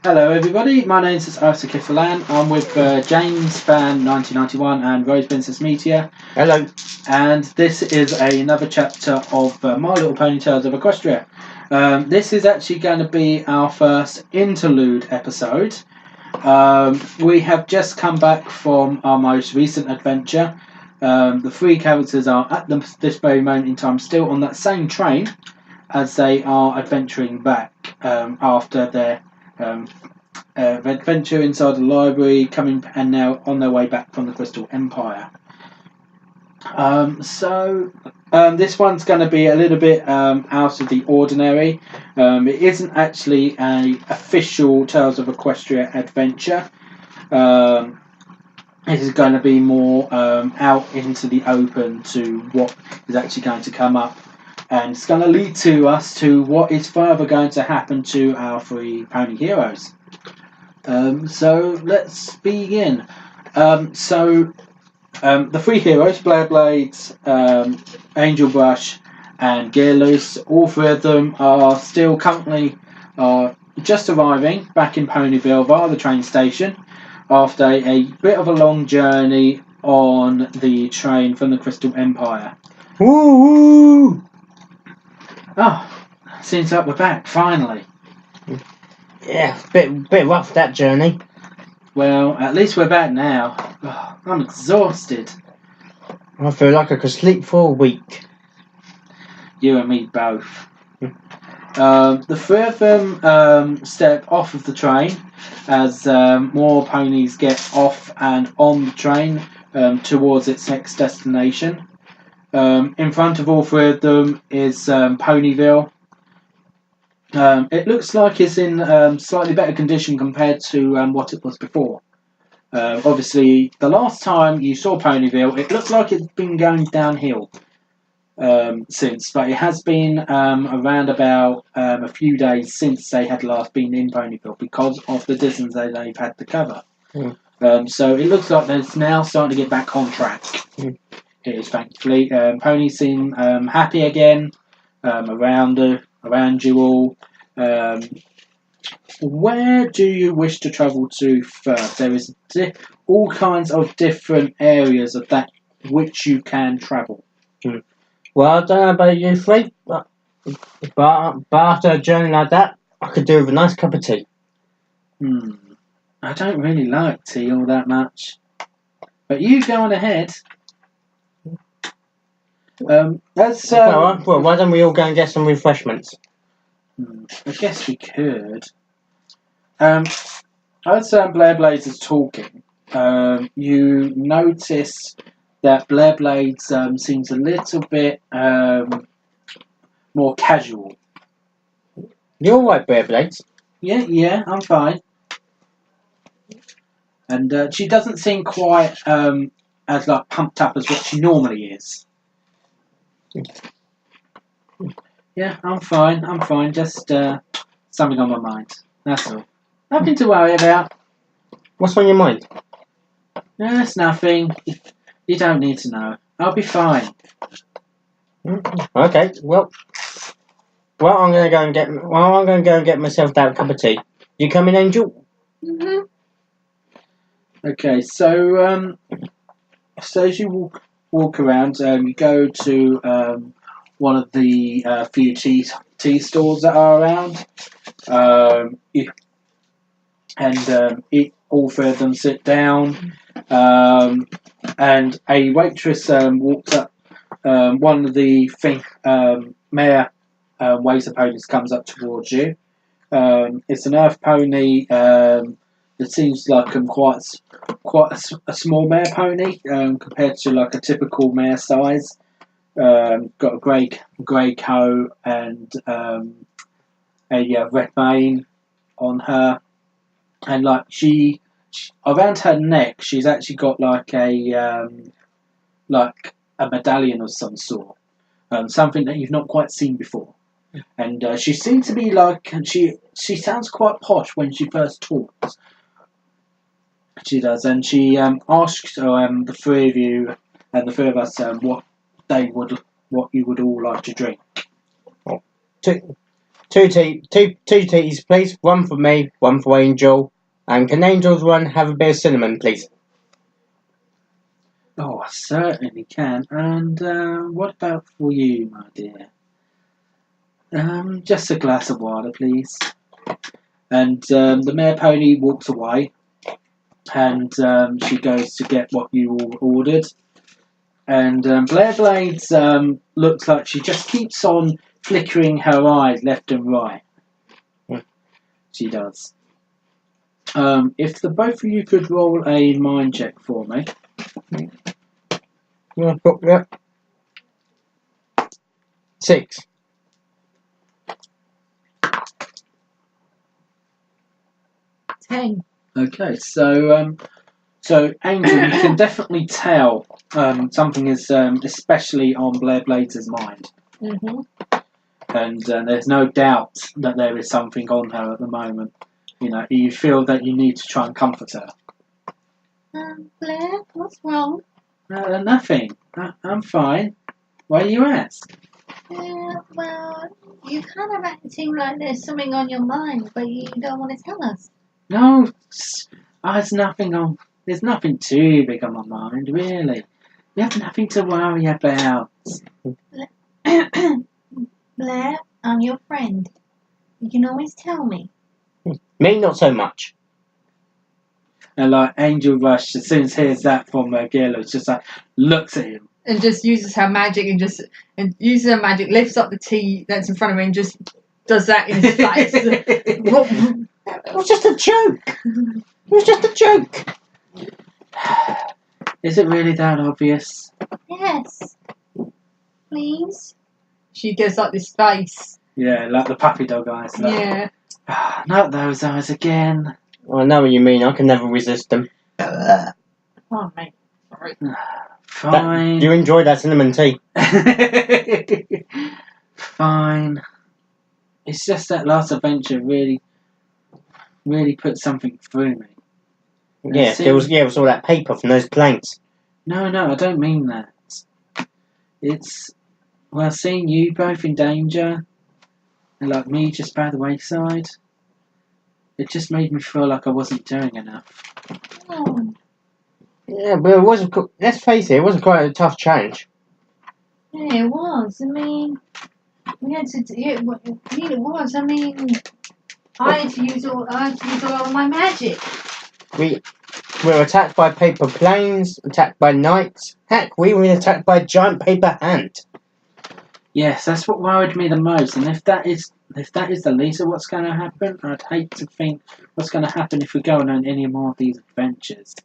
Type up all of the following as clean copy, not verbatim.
Hello everybody, my name is Aceikith-Alain. I'm with James Fan 1991 and Roseprincessmitia. Hello. And this is another chapter of My Little Pony Tales of Equestria. This is actually going to be our first interlude episode. We have just come back from our most recent adventure. The three characters are at this very moment in time still on that same train as they are adventuring back after their adventure inside the library, coming and now on their way back from the Crystal Empire. This one's going to be a little bit out of the ordinary. It isn't actually an official Tales of Equestria adventure. It is going to be more out into the open to what is actually going to come up. And it's going to lead to us to what is further going to happen to our three pony heroes. So let's begin. The three heroes, Blair Bladez, Angel Brush, and Gearloose, all three of them are still currently just arriving back in Ponyville via the train station after a bit of a long journey on the train from the Crystal Empire. Woo! Oh, seems like we're back, finally. Yeah, bit rough that journey. Well, at least we're back now. Oh, I'm exhausted. I feel like I could sleep for a week. You and me both. The three of them step off of the train as more ponies get off and on the train towards its next destination. In front of all three of them is Ponyville. It looks like it's in slightly better condition compared to what it was before. Obviously, the last time you saw Ponyville, it looked like it's been going downhill since, but it has been around about a few days since they had last been in Ponyville because of the distance that they've had to cover. So it looks like it's now starting to get back on track. It is, thankfully. Ponies seem happy again around you all. Where do you wish to travel to first? There is all kinds of different areas of that which you can travel. Well, I don't know about you three, but after a journey like that, I could do with a nice cup of tea. I don't really like tea all that much. But you go on ahead. Well, why don't we all go and get some refreshments? I guess we could. As Blair Bladez is talking, you notice that Blair Bladez seems a little bit more casual. You're all right, Blair Bladez. Yeah, I'm fine. And she doesn't seem quite as like pumped up as what she normally is. Yeah, I'm fine. Just something on my mind. That's all. Nothing to worry about. What's on your mind? No, it's nothing. You don't need to know. I'll be fine. Okay. Well, I'm going to go and get myself that cup of tea. You coming, Angel? Mm-hmm. Okay, so as you walk around, you go to one of the few tea stores that are around. All three of them sit down, and a waitress walks up. One of the mare ways of ponies comes up towards you. It's an earth pony. It seems like quite a small mare pony compared to like a typical mare size. Got a grey coat and a red mane on her, and like she around her neck, she's actually got like a medallion of some sort, something that you've not quite seen before. And she seems to be like she sounds quite posh when she first talks. She does, and she asks the three of you and the three of us what you would all like to drink. Two teas, please. One for me, one for Angel. And can Angel's one have a bit of cinnamon, please? Oh, I certainly can. And what about for you, my dear? Just a glass of water, please. And the mare pony walks away, and she goes to get what you all ordered. And Blair Bladez looks like she just keeps on flickering her eyes left and right. She does. If the both of you could roll a mind check for me. Yeah. 6. Okay, so Angel, you can definitely tell something is especially on Blair Bladez' mind. Mm-hmm. And there's no doubt that there is something on her at the moment. You know, you feel that you need to try and comfort her. Blair, what's wrong? Nothing. I'm fine. Why do you ask? Well, you kind of acting like there's something on your mind, but you don't want to tell us. No, there's nothing on. There's nothing too big on my mind, really. You have nothing to worry about. Blair, I'm your friend. You can always tell me. Me, not so much. And like Angel Rush, as soon as hears that from Gila, it's just like looks at him. And just uses her magic lifts up the tea that's in front of him and just does that in his face. It was just a joke. It was just a joke. Is it really that obvious? Yes. Please. She gives up this face. Yeah, like the puppy dog eyes. Like, Yeah. not those eyes again. I know what you mean. I can never resist them. Oh, mate. Sorry. Fine. Do you enjoy that cinnamon tea? Fine. It's just that last adventure really put something through me. Yeah, it was all that paper from those planes. No, I don't mean that. It's, well, seeing you both in danger, and like me just by the wayside, it just made me feel like I wasn't doing enough. Oh. Yeah, but it was. Let's face it, it wasn't quite a tough challenge. Yeah, it was. I mean, we had to. It was. I mean, I had to use all of my magic. We were attacked by paper planes, attacked by knights. Heck, we were attacked by a giant paper ant. Yes, that's what worried me the most. And if that is the least of what's going to happen, I'd hate to think what's going to happen if we go on any more of these adventures.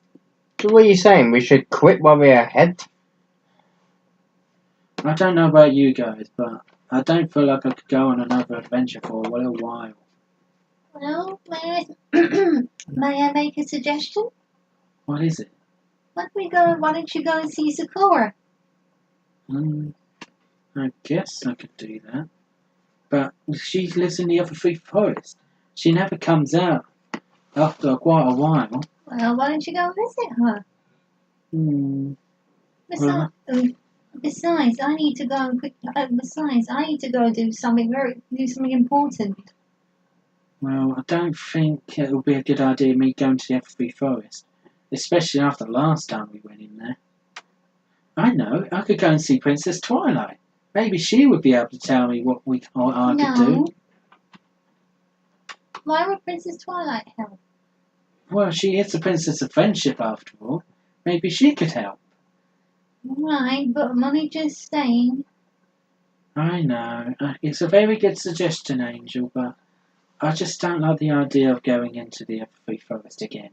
So what are you saying? We should quit while we're ahead? I don't know about you guys, but I don't feel like I could go on another adventure for a little while. Well, may I make a suggestion? What is it? Why don't you go and see Sakura? I guess I could do that. But she lives in the other three forests. She never comes out after quite a while. Well, why don't you go visit her? Besides, I need to go and I need to go do something important. Well, I don't think it would be a good idea me going to the other three forests, especially after last time we went in there. I know, I could go and see Princess Twilight. Maybe she would be able to tell me what I could do. Why would Princess Twilight help? Well, she is the Princess of Friendship after all. Maybe she could help. Right, but I'm only just saying. I know. It's a very good suggestion, Angel, but I just don't like the idea of going into the other three forest again.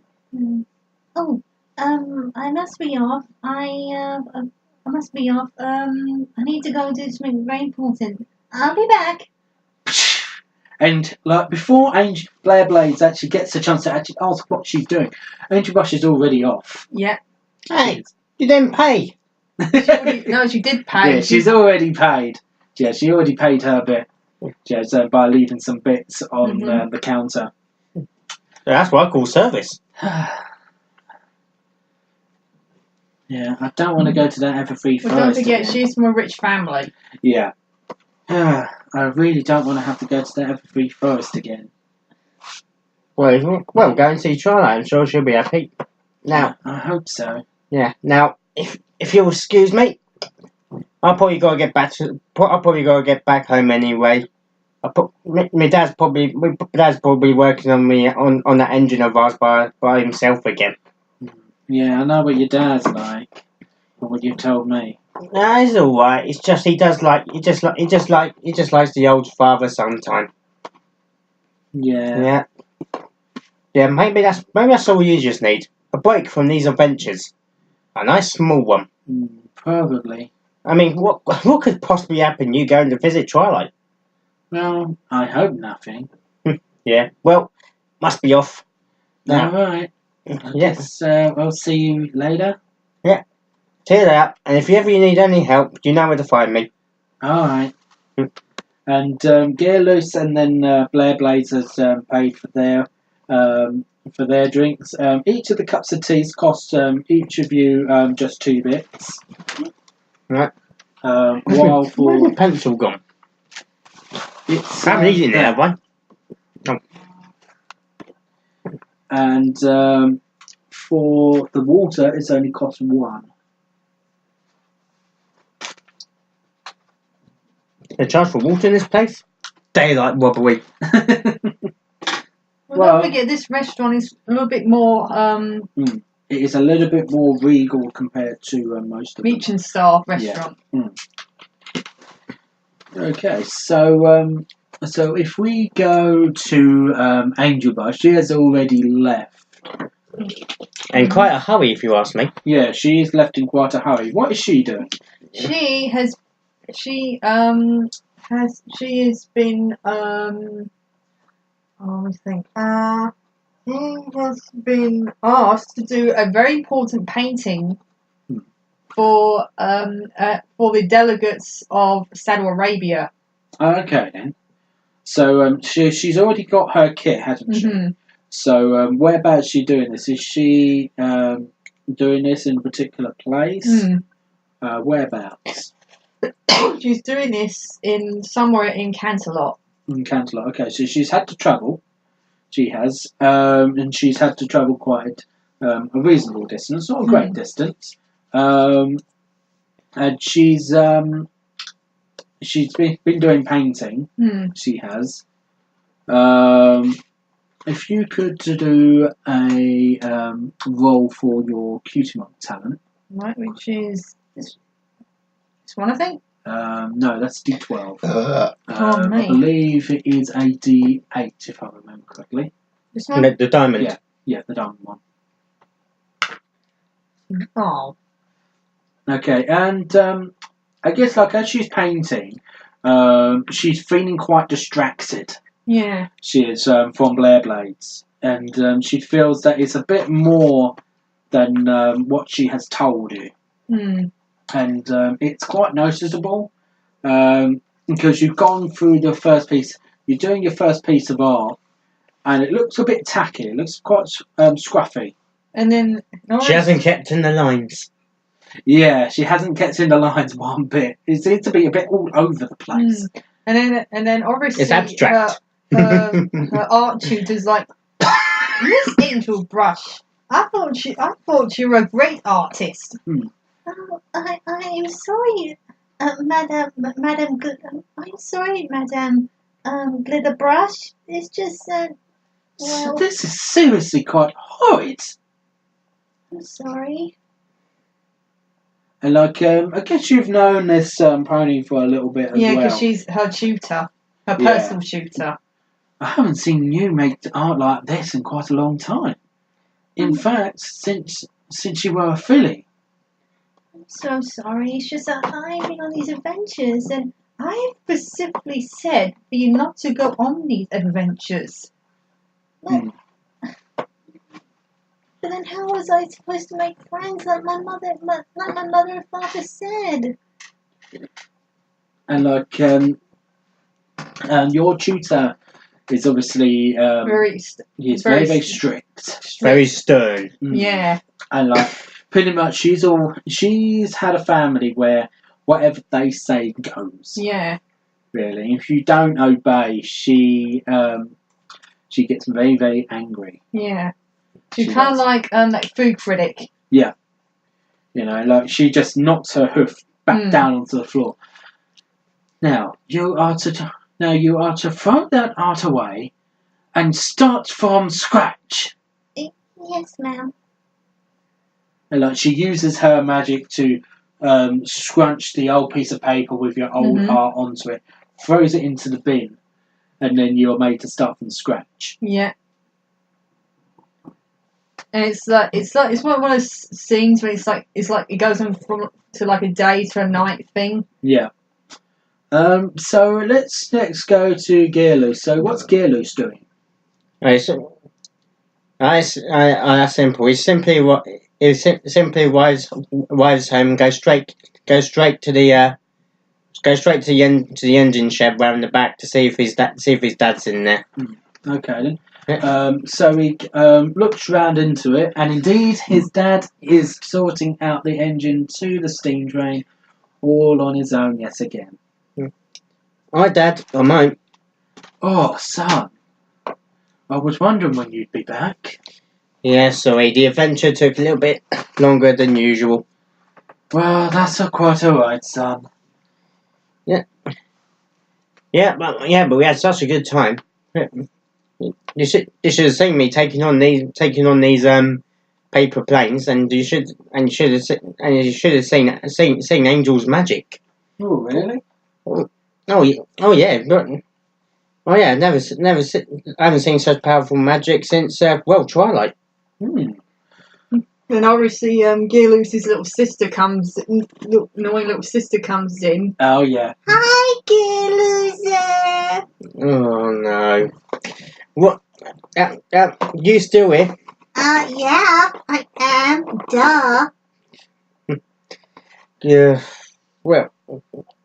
Oh, I must be off. I must be off. I need to go and do something very important. I'll be back. And like before Blair Bladez actually gets a chance to actually ask what she's doing, Angel Rush is already off. Yeah. Hey, you didn't pay. She did pay. Yeah, she's already paid. Yeah, she already paid her bit. Yeah, so by leaving some bits on the counter. That's what I call service. Yeah, I don't want to go to that other three Well, forest don't forget, again. she's from a rich family. Yeah. I really don't want to have to go to the Everfree Forest again. Well, go and see Twilight. I'm sure she'll be happy. Now, I hope so. yeah. Now, if you'll excuse me, I'll probably gotta get back home anyway. My dad's probably working on me on that engine of ours by himself again. Yeah, I know what your dad's like. Or what you've told me. No, it's all right. It's just he just likes the old father-son time. Yeah. Yeah. Maybe that's all you just need. A break from these adventures. A nice small one. Probably. I mean, what could possibly happen? You going to visit Twilight? Well, I hope nothing. Yeah. Well, must be off. Now. Alright. Yes. I'll see you later. Yeah. See you later. And if you need any help, you know where to find me. Alright. And Gear Loose and then Blair Bladez has paid for their drinks. Each of the cups of teas cost each of you just 2 bits. Right. While for Where's the pencil gone? it's I haven't eaten it, have I? And for the water, it's only cost 1. They charge for water in this place? Daylight robbery. Well, don't forget, this restaurant is a little bit more It is a little bit more regal compared to most of them. Michelin star restaurant. Okay, so if we go to Angel Bar, she has already left. In quite a hurry, if you ask me. Yeah, she's left in quite a hurry. What is she doing? She has been he has been asked to do a very important painting for the delegates of Saudi Arabia. Okay then. So she's already got her kit, hasn't she? Mm-hmm. So whereabouts is she doing this? Is she doing this in a particular place? Whereabouts? She's doing this somewhere in Canterlot. In Canterlot. Okay, so she's had to travel. She has, and she's had to travel quite a reasonable distance, not a great distance. And she's been doing painting. She has. If you could do a roll for your cutie mark talent. Right, which is this one, I think. No, that's D12. Oh, I believe it is a D8, if I remember correctly. This one? The diamond. Yeah, the diamond one. Oh. Okay, and I guess like as she's painting, she's feeling quite distracted. Yeah. She is from Blair Bladez, and she feels that it's a bit more than what she has told you. And it's quite noticeable because you've gone through the first piece. You're doing your first piece of art, and it looks a bit tacky. It looks quite scruffy. And then She hasn't kept in the lines. Yeah, she hasn't kept in the lines one bit. It seems to be a bit all over the place. And then obviously It's abstract. Her art tutor's like, Miss Angel Brush, I thought you were a great artist. Oh, I am sorry, Madam. I'm sorry, Madam. Glitter Brush. It's just that. So this is seriously quite horrid. I'm sorry. And like, I guess you've known this pony for a little bit as well. Yeah, because she's her tutor, her personal tutor. I haven't seen you make art like this in quite a long time. In fact, since you were a filly. I'm so sorry. It's just that I've been on these adventures, and I specifically said for you not to go on these adventures. but then how was I supposed to make friends like my mother and father said? And like, your tutor is obviously Very very strict, very stern. Yeah. And like, pretty much she's had a family where whatever they say goes. Yeah. really. If you don't obey, she gets very, very angry. Yeah. She's She kind of does. like food critic. Yeah. Like she just knocks her hoof back down onto the floor. Now you are to throw that art away and start from scratch. Yes, ma'am. And like she uses her magic to scrunch the old piece of paper with your old art onto it, throws it into the bin, and then you're made to start from scratch. Yeah. And it's one of those scenes where it's like it goes on from to like a day to a night thing. Yeah. So let's next go to Gearloose. So what's Gearloose doing? It's simple. It's simply wives home. Go straight to the engine shed round the back to see if his dad's in there. Okay then. So he looks round into it, and indeed his dad is sorting out the engine to the steam drain, all on his own yet again. Hi, Dad. I'm home. Oh, son. I was wondering when you'd be back. Yeah, sorry. The adventure took a little bit longer than usual. Well, that's quite alright, son. Yeah, but we had such a good time. You should have seen me taking on these paper planes, and you should have seen Angel's magic. Oh, really? Oh yeah. I haven't seen such powerful magic since Twilight. Then obviously, Gearloose's little sister comes, annoying little sister comes in. Oh yeah. Hi, Gearloose. Oh no. What? You still here? Yeah, I am. Duh. Yeah. Well,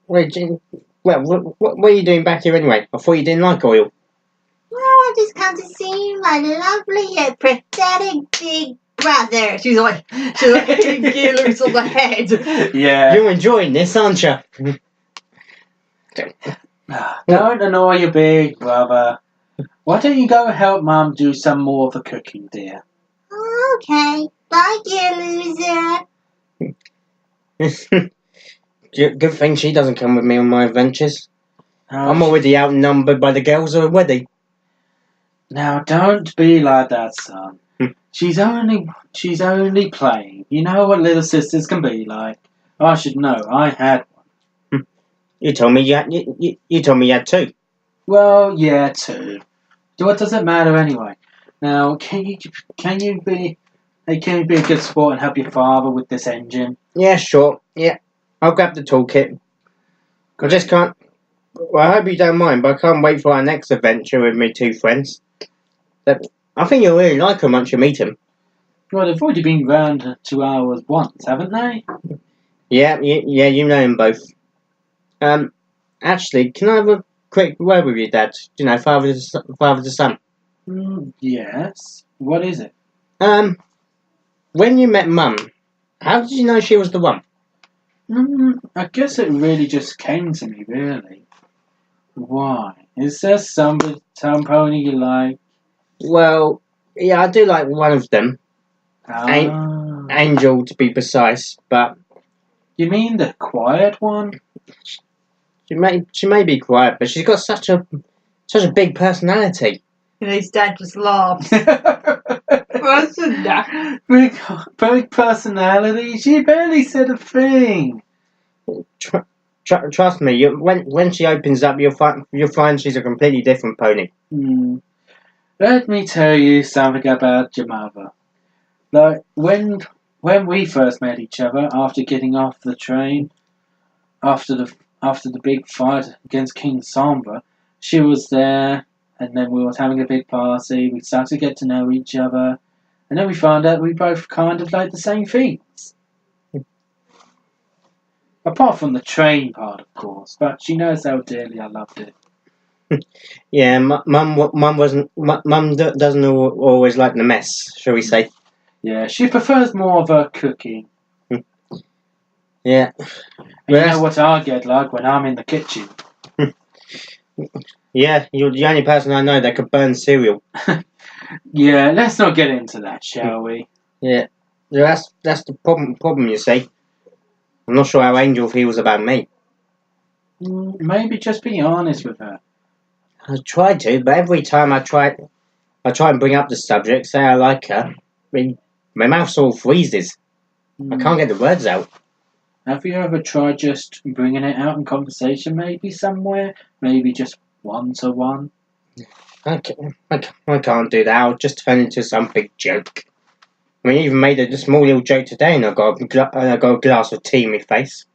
what are you doing back here anyway? I thought you didn't like oil. Well, I just come to see my lovely yet pathetic big brother. She's like hitting Gearloose on the head. Yeah. You're enjoying this, aren't you? Don't annoy your big brother. Why don't you go help Mum do some more of the cooking, dear? Okay. Bye, Gearloose. Good thing she doesn't come with me on my adventures. Oh, I'm already outnumbered by the girls already. Now don't be like that, son. She's only playing. You know what little sisters can be like. I should know. I had one. You told me you told me you had two. Well, yeah, two. What does it matter anyway? Now, can you be a good sport and help your father with this engine? Yeah, sure. Yeah, I'll grab the toolkit. I just can't. Well, I hope you don't mind, but I can't wait for our next adventure with my two friends. I think you'll really like them once you meet them. Well, they've already been round to ours once, haven't they? Yeah, you know them both. Actually, can I have a quick word with you, Dad? You know, father to son. Yes. What is it? When you met Mum, how did you know she was the one? I guess it really just came to me, really. Why? Is there some pony you like? Well, yeah, I do like one of them. Ah. Angel, to be precise, but... You mean the quiet one? She may be quiet, but she's got such a big personality. And his dad just laughs. What's that? Big personality? She barely said a thing. Trust me, when she opens up, you'll find she's a completely different pony. Let me tell you something about your mother. Like, when we first met each other, after getting off the train, after the big fight against King Sombra, she was there, and then we was having a big party, we started to get to know each other, and then we found out we both kind of like the same things. Apart from the train part, of course, but she knows how dearly I loved it. Yeah, Mum doesn't always like the mess, shall we say? Yeah, she prefers more of her cooking. Yeah. And you know what I get like when I'm in the kitchen? Yeah, you're the only person I know that could burn cereal. Yeah, let's not get into that, shall we? Yeah, that's the problem, you see. I'm not sure how Angel feels about me. Maybe just be honest with her. I tried to, but every time I try and bring up the subject, say I like her, my mouth sort of freezes. I can't get the words out. Have you ever tried just bringing it out in conversation, maybe somewhere? Maybe just one-to-one? I can't do that. I'll just turn into some big joke. I mean, I even made a small little joke today, and I got a glass of tea in my face.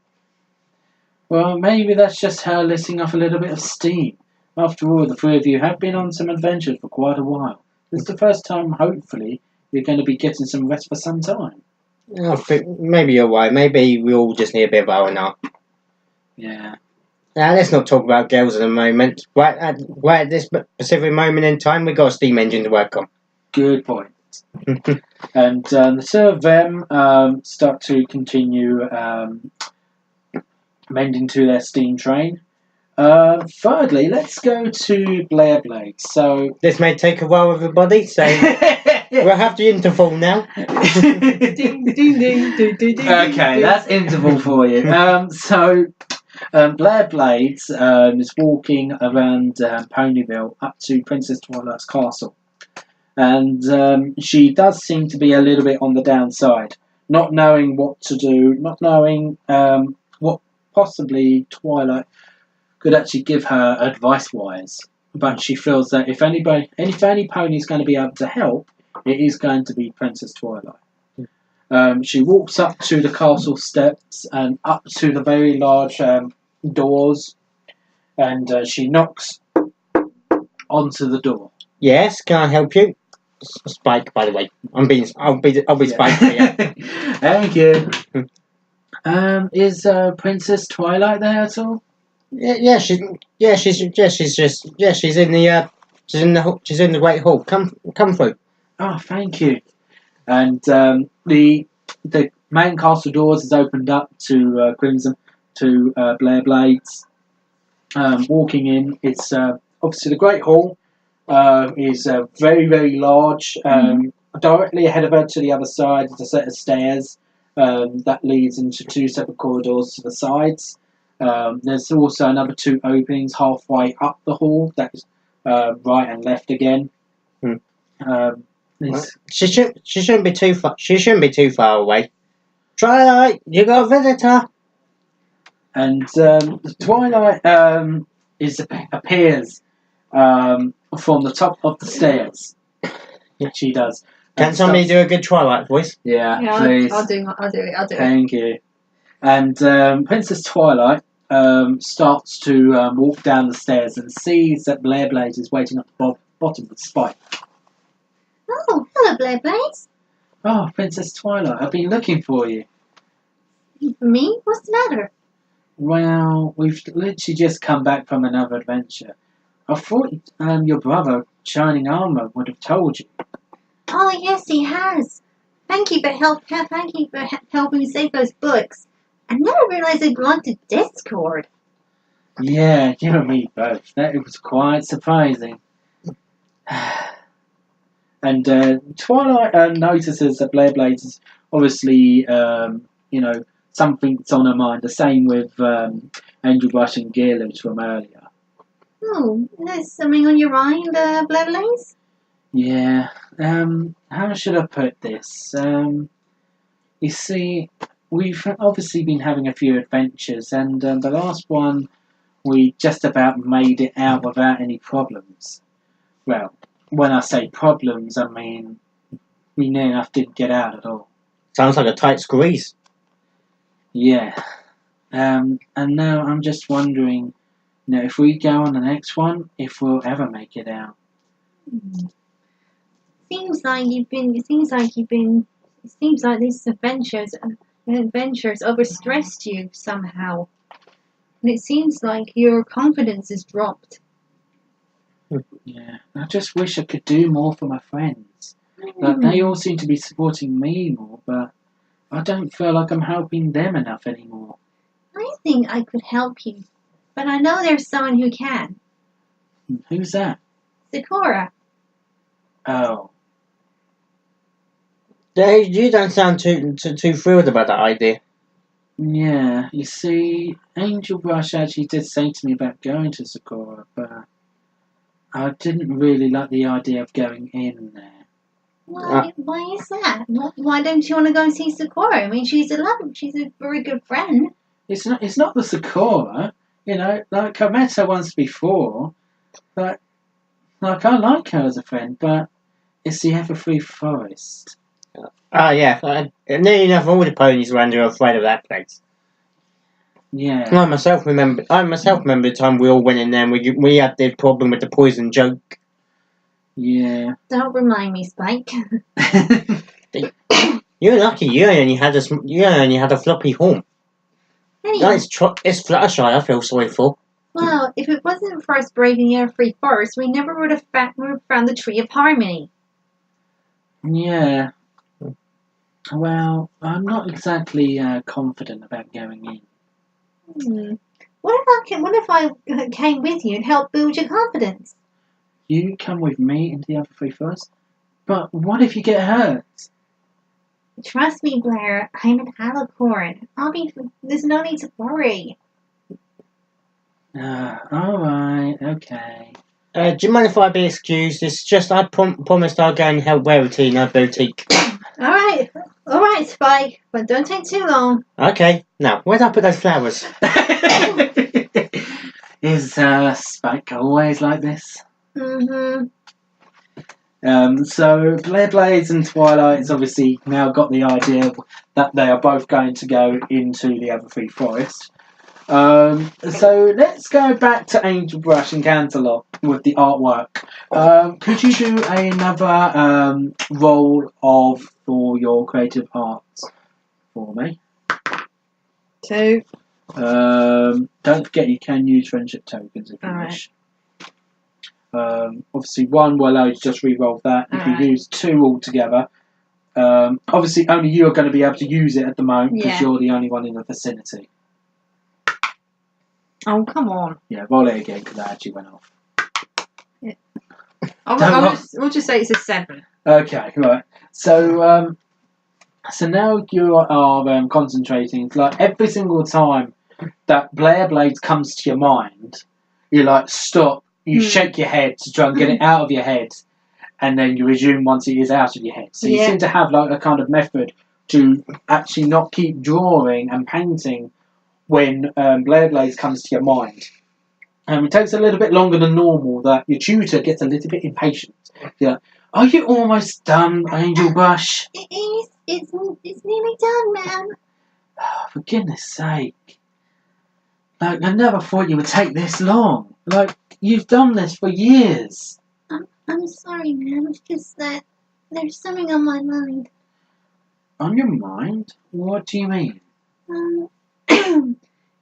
Well, maybe that's just her letting off a little bit of steam. After all, the three of you have been on some adventures for quite a while. This is the first time, hopefully, you're going to be getting some rest for some time. I think maybe you're right. Maybe we all just need a bit of R&R. Yeah. Now, let's not talk about girls at the moment. Right at this specific moment in time, we've got a steam engine to work on. Good point. And the two of them start to continue mending to their steam train. Thirdly, let's go to Blair Bladez. So This may take a while, everybody, so we'll have the interval now. Ding, ding, ding, ding, ding, ding, Okay, ding. that's interval for you. Blair Bladez is walking around Ponyville up to Princess Twilight's castle. And she does seem to be a little bit on the downside, not knowing what to do, not knowing what possibly Twilight could actually give her advice-wise. But she feels that if any pony is going to be able to help, it is going to be Princess Twilight. She walks up to the castle steps and up to the very large doors, and she knocks onto the door. Yes, can I help you? Spike, by the way. I'll be Spike for you. Thank you. Is Princess Twilight there at all? She's in the Great Hall. Come through. Oh, thank you. And the main castle doors is opened up to Crimson, to Blair Bladez. Walking in, it's obviously the Great Hall is very, very large. Directly ahead of her to the other side is a set of stairs that leads into two separate corridors to the sides. There's also another two openings halfway up the hall. That's right and left again. She shouldn't be too far. She shouldn't be too far away. Twilight, you got a visitor. And Twilight appears from the top of the stairs. She does. Can somebody do a good Twilight voice? Yeah, Yeah, please. I'll do it. Thank you. And Princess Twilight starts to walk down the stairs and sees that Blair Bladez is waiting at the bottom with Spike. Oh, hello, Blair Bladez. Oh, Princess Twilight, I've been looking for you. For me? What's the matter? Well, we've literally just come back from another adventure. I thought your brother, Shining Armour, would have told you. Oh, yes, he has. Thank you for helping save those books. I never realized they belonged to Discord. Yeah, you and me both. That was quite surprising. And Twilight notices that Blair Bladez is obviously, something's on her mind. The same with Angel Brush and Gearloose from earlier. Oh, there's something on your mind, Blair Bladez? Yeah. How should I put this? You see, we've obviously been having a few adventures, and the last one we just about made it out without any problems. Well, when I say problems, I mean we near enough didn't get out at all. Sounds like a tight squeeze. Mm-hmm. Yeah. And now I'm just wondering, if we go on the next one, if we'll ever make it out. Seems like this adventures overstressed you somehow. And it seems like your confidence has dropped. Yeah. I just wish I could do more for my friends. Like, they all seem to be supporting me more, but I don't feel like I'm helping them enough anymore. I think I could help you, but I know there's someone who can. Who's that? Sakura. Oh. You don't sound too thrilled about that idea. Yeah, you see, Angel Brush actually did say to me about going to Sakura, but I didn't really like the idea of going in there. Why is that? Why don't you want to go and see Sakura? I mean, she's a very good friend. It's not the Sakura, you know, like I met her once before, but like I like her as a friend, but it's the Everfree Forest. Ah, yeah. Nearly enough all the ponies around here are afraid of that place. Yeah. I myself remember the time we all went in there and we had the problem with the poison joke. Yeah. Don't remind me, Spike. You're lucky. You only had a floppy horn. Anyway, It's Fluttershy I feel sorry for. well, if it wasn't for us braving the Everfree Forest, we never would have found the Tree of Harmony. Yeah. Well, I'm not exactly confident about going in. What if I came with you and helped build your confidence? You come with me into the Everfree Forest? But what if you get hurt? Trust me, Blair. I'm an alicorn. There's no need to worry. Alright, okay. Do you mind if I be excused? It's just I promised I'll go and help Rarity in her boutique. All right, Spike, but don't take too long. Okay, now where'd I put those flowers? Is Spike always like this? Mm-hmm. So Blair Bladez and Twilight has obviously now got the idea that they are both going to go into the Everfree Forest. So let's go back to Angel Brush and Canterlot with the artwork. Could you do another roll for your creative arts for me? 2. Don't forget you can use friendship tokens if you wish. Obviously, 1 will allow you to just re-roll that. If you use 2 altogether, obviously only you are going to be able to use it at the moment because you're the only one in the vicinity. Oh, come on. Yeah, roll it again because that actually went off. We'll just say it's a 7. Okay, right. So, so now you are concentrating. It's like every single time that Blair Bladez comes to your mind, you like stop. You shake your head to try and get it out of your head, and then you resume once it is out of your head. So you seem to have like a kind of method to actually not keep drawing and painting when Blair Bladez comes to your mind. It takes a little bit longer than normal. That your tutor gets a little bit impatient. Yeah, are you almost done, Angel Brush? It's nearly done, ma'am. Oh, for goodness sake! Like I never thought you would take this long. Like you've done this for years. I'm sorry, ma'am. It's just that there's something on my mind. On your mind? What do you mean?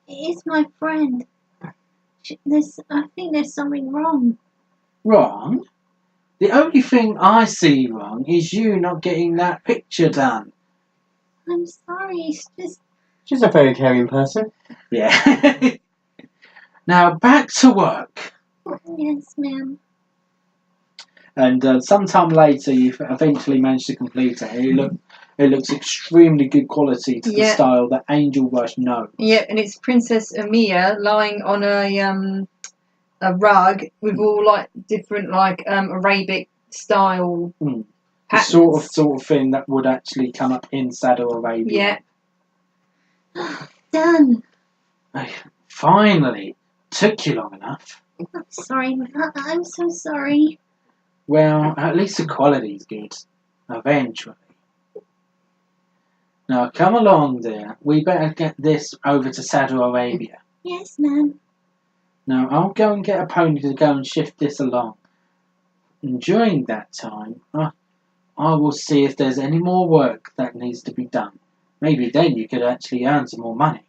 It's my friend. I think there's something wrong. Wrong? The only thing I see wrong is you not getting that picture done. I'm sorry. It's just. She's a very caring person. Yeah. Now back to work. Yes, ma'am. And sometime later, you eventually managed to complete it. It looks extremely good quality to the style that Angel Brush knows. Yeah, and it's Princess Amia lying on a rug with all like different like Arabic style patterns. The sort of thing that would actually come up in Saddle Arabia. Yeah. Done. Finally. Took you long enough. I'm sorry. I'm so sorry. Well, at least the quality's good. Eventually. Now, come along, dear. We better get this over to Saddle Arabia. Yes, ma'am. Now, I'll go and get a pony to go and shift this along. And during that time, I will see if there's any more work that needs to be done. Maybe then you could actually earn some more money.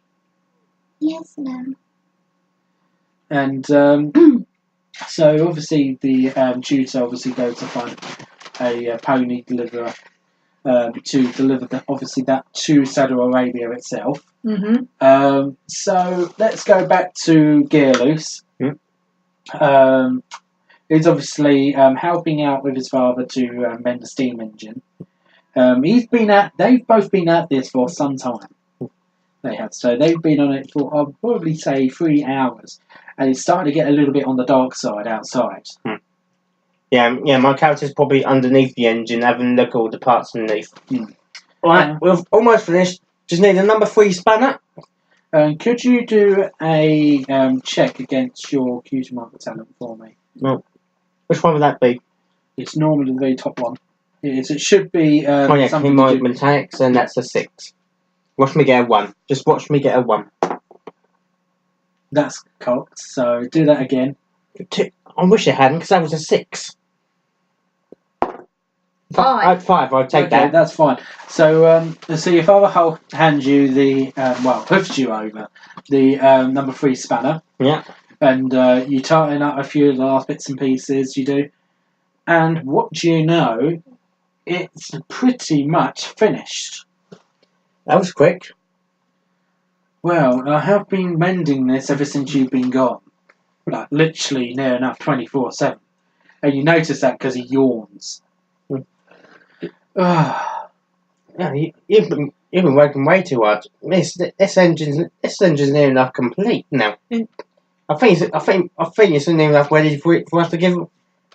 Yes, ma'am. And so obviously the tutor obviously goes to find a pony deliverer to deliver that to Saddle Arabia itself. Mm-hmm. So let's go back to Gearloose. He's obviously helping out with his father to mend the steam engine. They've both been at this for some time. They have, so they've been on it for I'll probably say 3 hours, and it's starting to get a little bit on the dark side outside. Yeah, my character's probably underneath the engine, having a look at all the parts underneath. Alright, we've almost finished. Just need a number 3 spanner. Could you do a check against your cutie marker talent for me? No. Which one would that be? It's normally the very top one. It should be something my to do. metallics, and that's a 6. Watch me get a 1. Just watch me get a 1. That's cocked, so do that again. I wish it hadn't, because that was a 6. 5. I'll take Okay, that. that's fine. So, so your father hands you the hoofs you over the number 3 spanner. Yeah. And you tighten up a few of the last bits and pieces. You do, and what do you know? It's pretty much finished. That was quick. Well, I have been mending this ever since you've been gone. Like, literally near enough 24/7. And you notice that because he yawns. Yeah, you've been working way too hard. This engine's near enough complete now. I think it's near enough ready for us to give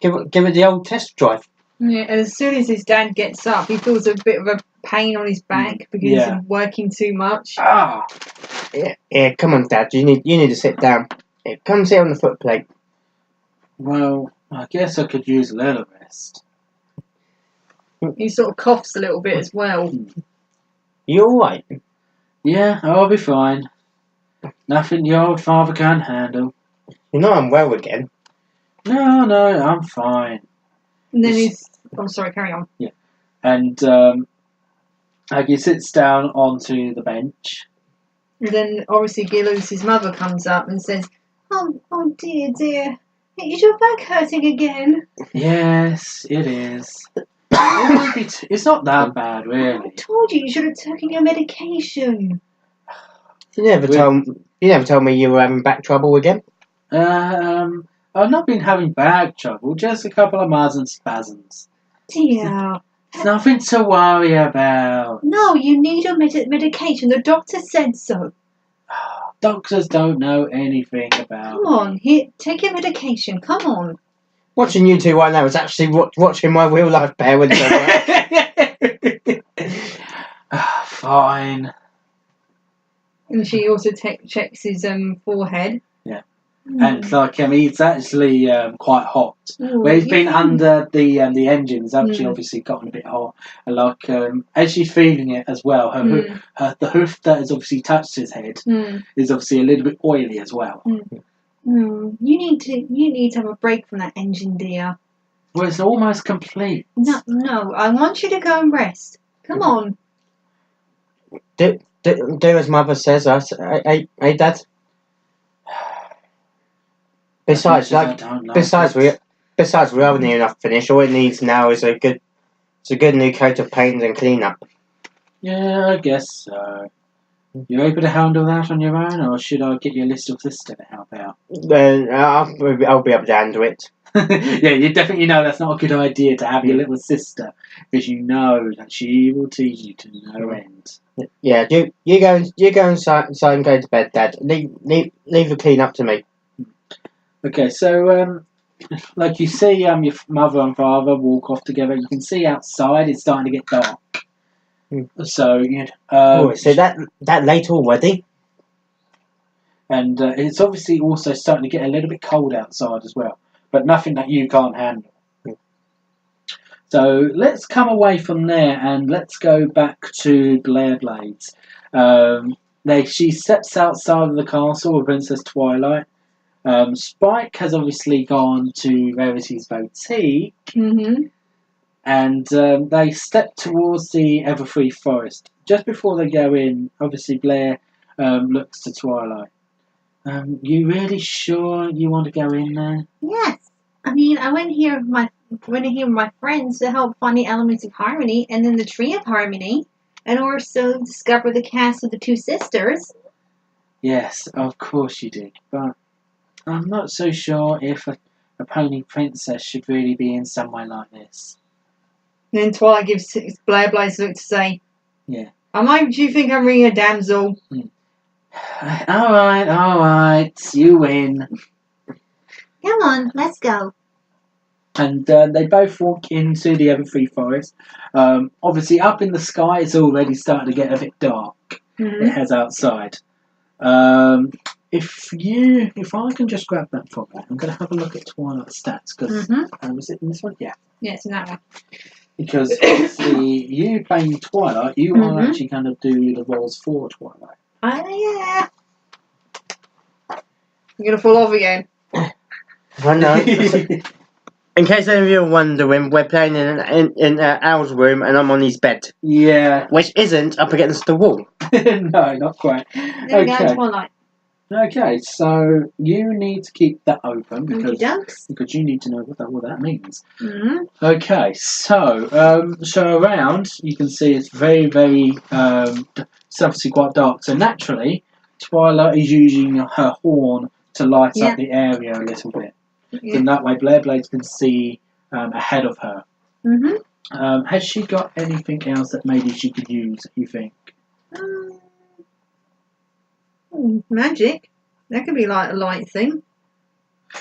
it the old test drive. Yeah, and as soon as his dad gets up, he feels a bit of a pain on his back because he's been working too much. Yeah, come on, Dad. You need to sit down. Yeah, come sit on the footplate. Well, I guess I could use a little rest. He sort of coughs a little bit as well. You alright? Yeah, I'll be fine. Nothing your old father can't handle. You know I'm well again. No, I'm fine. And then he's... I'm sorry, carry on. Yeah. And Aggie sits down onto the bench. And then, obviously, Gilloos's mother comes up and says, Oh dear. Is your back hurting again? Yes, it is. It's not that bad, really. I told you should have taken your medication. You never told me you were having back trouble again. I've not been having back trouble, just a couple of mild and spasms. Dear. It's nothing to worry about. No, you need your medication. The doctor said so. Doctors don't know anything about Come on, here, take your medication. Come on. Watching you two right now is actually watching my real life parents. Fine. and she also checks his forehead. Yeah. And like it's actually quite hot. Ooh, Where he's been under the engine, it's actually obviously gotten a bit hot. And like as she's feeling it as well, the hoof that has obviously touched his head is obviously a little bit oily as well. You need to have a break from that engine, dear. Well, it's almost complete. No, I want you to go and rest. Come on. Do as mother says. Hey, Dad. Besides, we haven't near enough finished. All it needs now is a good new coat of paint and clean up. Yeah, I guess so. You able to handle that on your own, or should I get your little sister to help out? I'll be able to handle it. Yeah, you definitely know that's not a good idea to have your little sister, because you know that she will tease you to no end. Yeah, you go inside and go to bed, Dad. Leave the clean up to me. Okay, so like you see, your mother and father walk off together. You can see outside it's starting to get dark. So so that late already? And it's obviously also starting to get a little bit cold outside as well, but nothing that you can't handle. So let's come away from there and let's go back to Blair Bladez. She steps outside of the castle with Princess Twilight. Spike has obviously gone to Rarity's boutique. And they step towards the Everfree Forest. Just before they go in, obviously Blair looks to Twilight. You really sure you want to go in there? Yes. I mean, I went here with my friends to help find the elements of harmony, and then the tree of harmony, and also discover the cast of the two sisters. Yes, of course you did. But I'm not so sure if a a pony princess should really be in somewhere like this. And then Twilight gives Blair Bladez a look to say, Yeah. Do you think I'm really a damsel? Alright, you win. Come on, let's go. And they both walk into the Everfree Forest. Obviously, up in the sky, it's already starting to get a bit dark. Mm-hmm. It has outside. If I can just grab that from there, I'm going to have a look at Twilight stats, because was it in this one? Yeah. Yeah, it's in that one. Because obviously, you playing Twilight, you are actually going to do the rolls for Twilight. Oh, yeah. You're going to fall off again. I know. In case any of you are wondering, we're playing in Al's room and I'm on his bed. Yeah. Which isn't up against the wall. No, not quite. There we go, Twilight. Okay, so you need to keep that open because you need to know what that means. Mm-hmm. Okay, so around you can see it's very, very it's obviously quite dark. So naturally, Twilight is using her horn to light up the area a little bit. Yeah. So that way, Blair Bladez can see ahead of her. Mm-hmm. Has she got anything else that maybe she could use? You think? Magic. That could be like a light thing.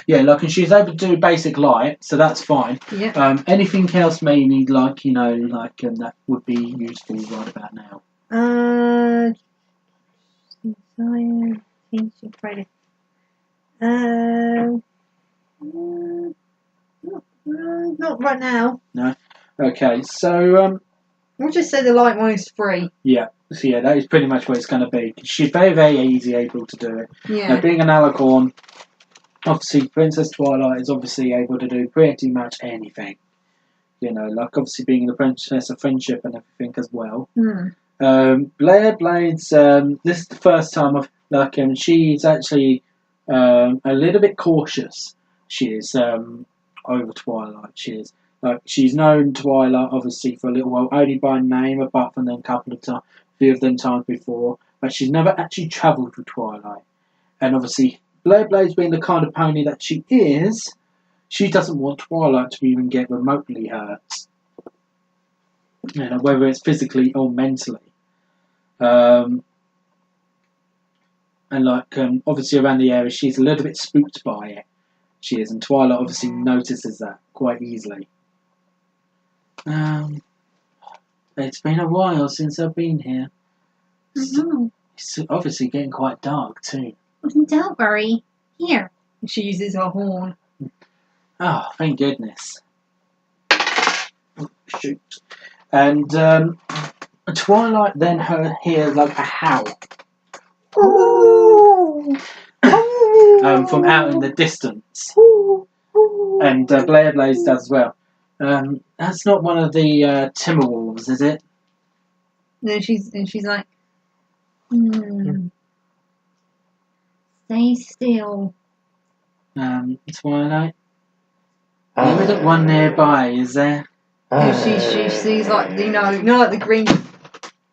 Yeah, like, and she's able to do basic light, so that's fine. Yeah. Anything else maybe, like, that would be useful right about now? Desire, ancient credit. Not right now. No? Okay, so, We'll just say the light one is free. yeah. So, yeah, that is pretty much what it's going to be. She's very, very easy able to do it. Yeah. Being an alicorn, obviously, Princess Twilight is obviously able to do pretty much anything. Like, obviously, being the Princess of Friendship and everything as well. Blair Bladez, this is the first time she's actually a little bit cautious. She is over Twilight. She is. Like, she's known Twilight, obviously, for a little while, only by name, apart from them few of them times before, but she's never actually travelled with Twilight. And obviously, Blair Bladez being the kind of pony that she is, she doesn't want Twilight to even get remotely hurt. Whether it's physically or mentally. And obviously around the area, she's a little bit spooked by it. She is, and Twilight obviously notices that quite easily. It's been a while since I've been here. It's obviously getting quite dark too. Don't worry. Here. She uses her horn. Oh, thank goodness. Oh, shoot. And Twilight then hears like a howl. From out in the distance. And Blair Bladez does as well. That's not one of the Timberwolves, is it? No, she's like, stay still. Twilight? There isn't one nearby, is there? She sees like like the green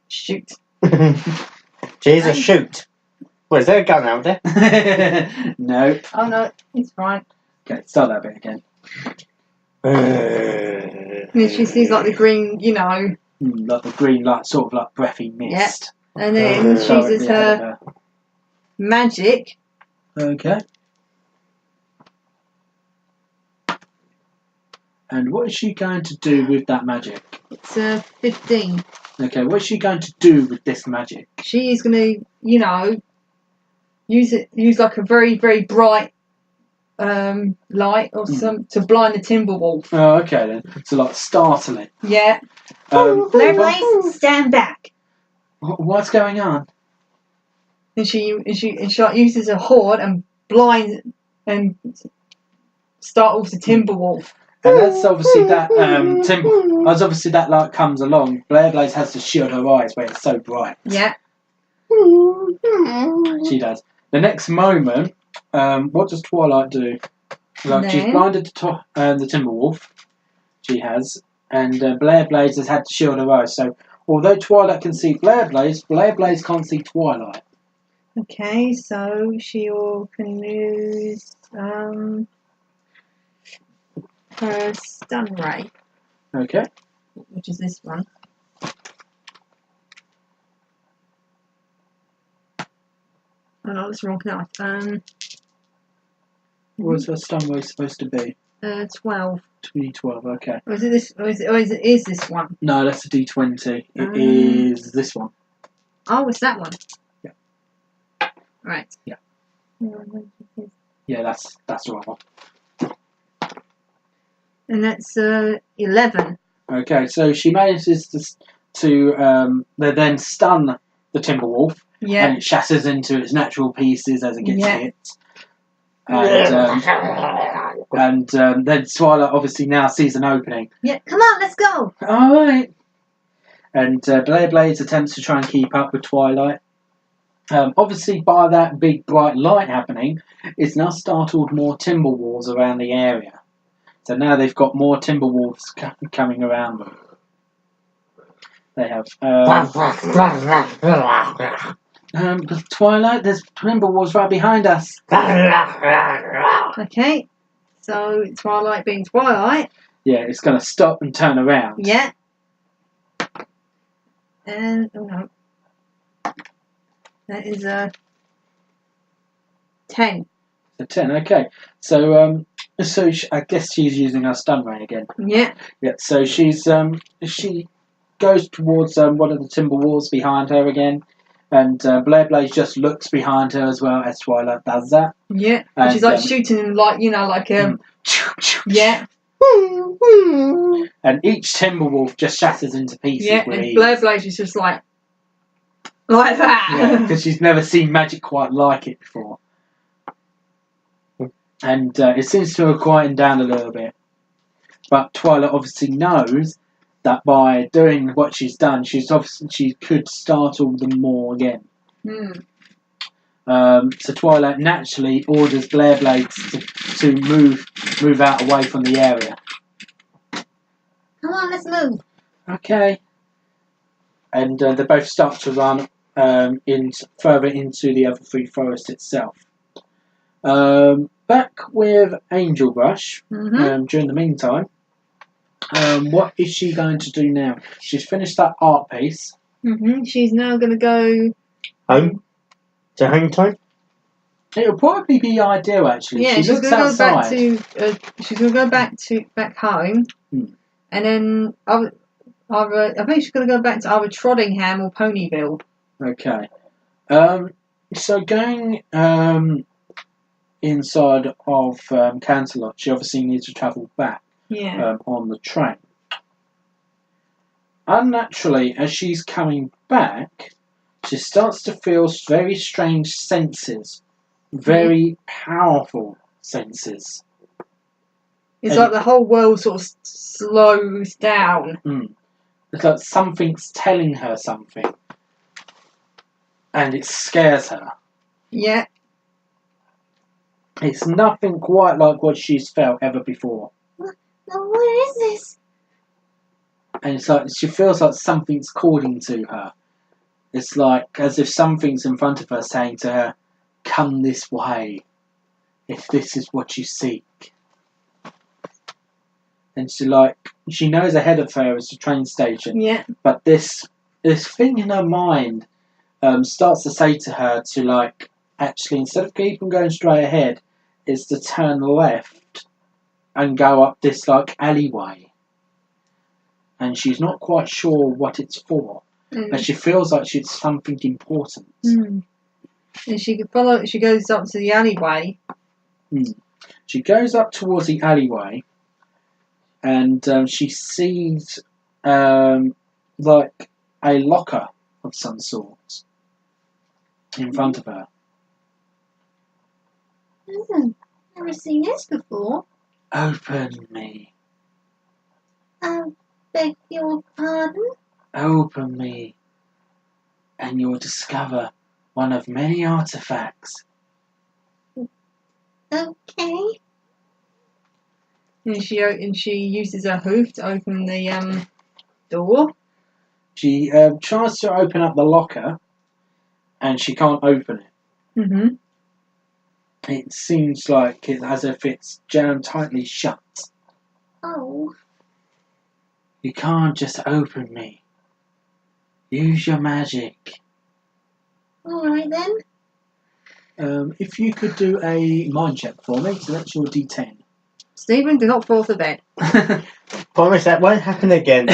shoot. Jesus, shoot. Is there a gun out there? No. Oh no, it's fine. Okay, start that bit again. And she sees like the green, like the green, like sort of like breathy mist. Yeah. And then she uses her magic. Okay. And what is she going to do with that magic? It's 15. Okay, what is she going to do with this magic? She is going to, use like a very, very bright light or some to blind the Timberwolf. Oh, okay then. So like startling. Yeah. Blair Bladez, stand back. What's going on? And she like uses her horn and blinds and startles the Timberwolf. And that's obviously that as obviously that light comes along, Blair Bladez has to shield her eyes where it's so bright. Yeah. She does. The next moment, what does Twilight do? Like, she's blinded the Timberwolf. She has, and Blair Bladez has had to shield her eyes. So although Twilight can see Blair Bladez can't see Twilight. Okay, so she can use her stun ray, Okay. which is this one. Oh no, that's the wrong card. What's her stun ray supposed to be? 12. D12, okay. Or is it this? Or is this one? No, that's a D20. It is this one. Oh, it's that one. Yeah. Right. Yeah. Yeah, that's the right one. And that's 11. Okay, so she manages to then stun the Timberwolf, Yeah. and it shatters into its natural pieces as it gets Yeah. hit. And then Twilight obviously now sees an opening. Yeah. Come on, let's go. All right. And Blair Bladez attempts to try and keep up with Twilight. Obviously, by that big bright light happening, it's now startled more Timberwolves around the area. So now they've got more Timberwolves coming around them. They have. Twilight, there's Timberwolves right behind us. Okay. So Twilight being Twilight. Yeah, it's going to stop and turn around. Yeah. And oh no, that is a 10. So 10, okay. So I guess she's using her stun ray again. Yeah. Yeah. So she goes towards one of the Timberwolves behind her again, and Blair Bladez just looks behind her as well as Twilight does that. Yeah. And She's like shooting him like yeah. And each Timberwolf just shatters into pieces. Yeah. And Blair Bladez is just like that. Yeah, because she's never seen magic quite like it before. And it seems to have quietened down a little bit. But Twilight obviously knows that by doing what she's done, she could startle them more again. So Twilight naturally orders Blair Bladez to move out away from the area. Come on, let's move. Okay. And they both start to run further into the other three forest itself. Back with Angel Brush. During the meantime, what is she going to do now? She's finished that art piece. She's now going to go home. Is it home time? It'll probably be ideal, actually. Yeah, she she's looks going to go back outside. to. She's going to go back home, and then I think she's going to go back to either Trottingham or Ponyville. Okay. So going inside of Canterlot, she obviously needs to travel back on the train. Unnaturally, as she's coming back, she starts to feel very strange senses. Very powerful senses. It's like the whole world sort of slows down. It's like something's telling her something. And it scares her. Yeah. It's nothing quite like what she's felt ever before. Now, what is this? And it's like she feels like something's calling to her. It's like as if something's in front of her saying to her, "Come this way, if this is what you seek." And she knows ahead of her is the train station. Yeah. But this thing in her mind starts to say to her to actually instead of keeping going straight ahead, is to turn left and go up this alleyway. And she's not quite sure what it's for, but she feels like it's something important. And she could follow. She goes up to the alleyway. She goes up towards the alleyway, and she sees a locker of some sort in front of her. Never seen this before. Open me. Beg your pardon? Open me, and you'll discover one of many artifacts. Okay. And she uses her hoof to open the door. She tries to open up the locker, and she can't open it. It seems like as if it's jammed tightly shut. Oh. You can't just open me. Use your magic. Alright then. If you could do a mind check for me, so that's your D10. Stephen, do not fall to bed. Promise that won't happen again.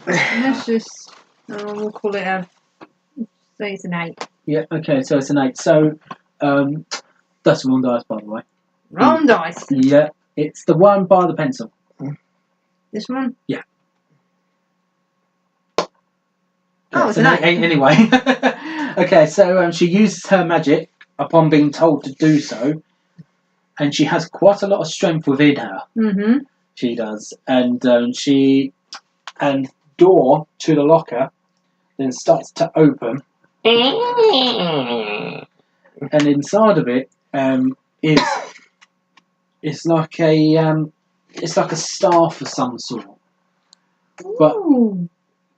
Let's just, we'll call it say it's an 8. Yeah, okay, so it's an 8. So, that's the wrong dice, by the way. Wrong dice. Yeah, it's the one by the pencil. This one? Yeah. Oh, it's it's an 8. Anyway. Okay, so she uses her magic upon being told to do so, and she has quite a lot of strength within her. Mm-hmm. She does, and door to the locker then starts to open, and inside of it is it's like a staff of some sort, Ooh.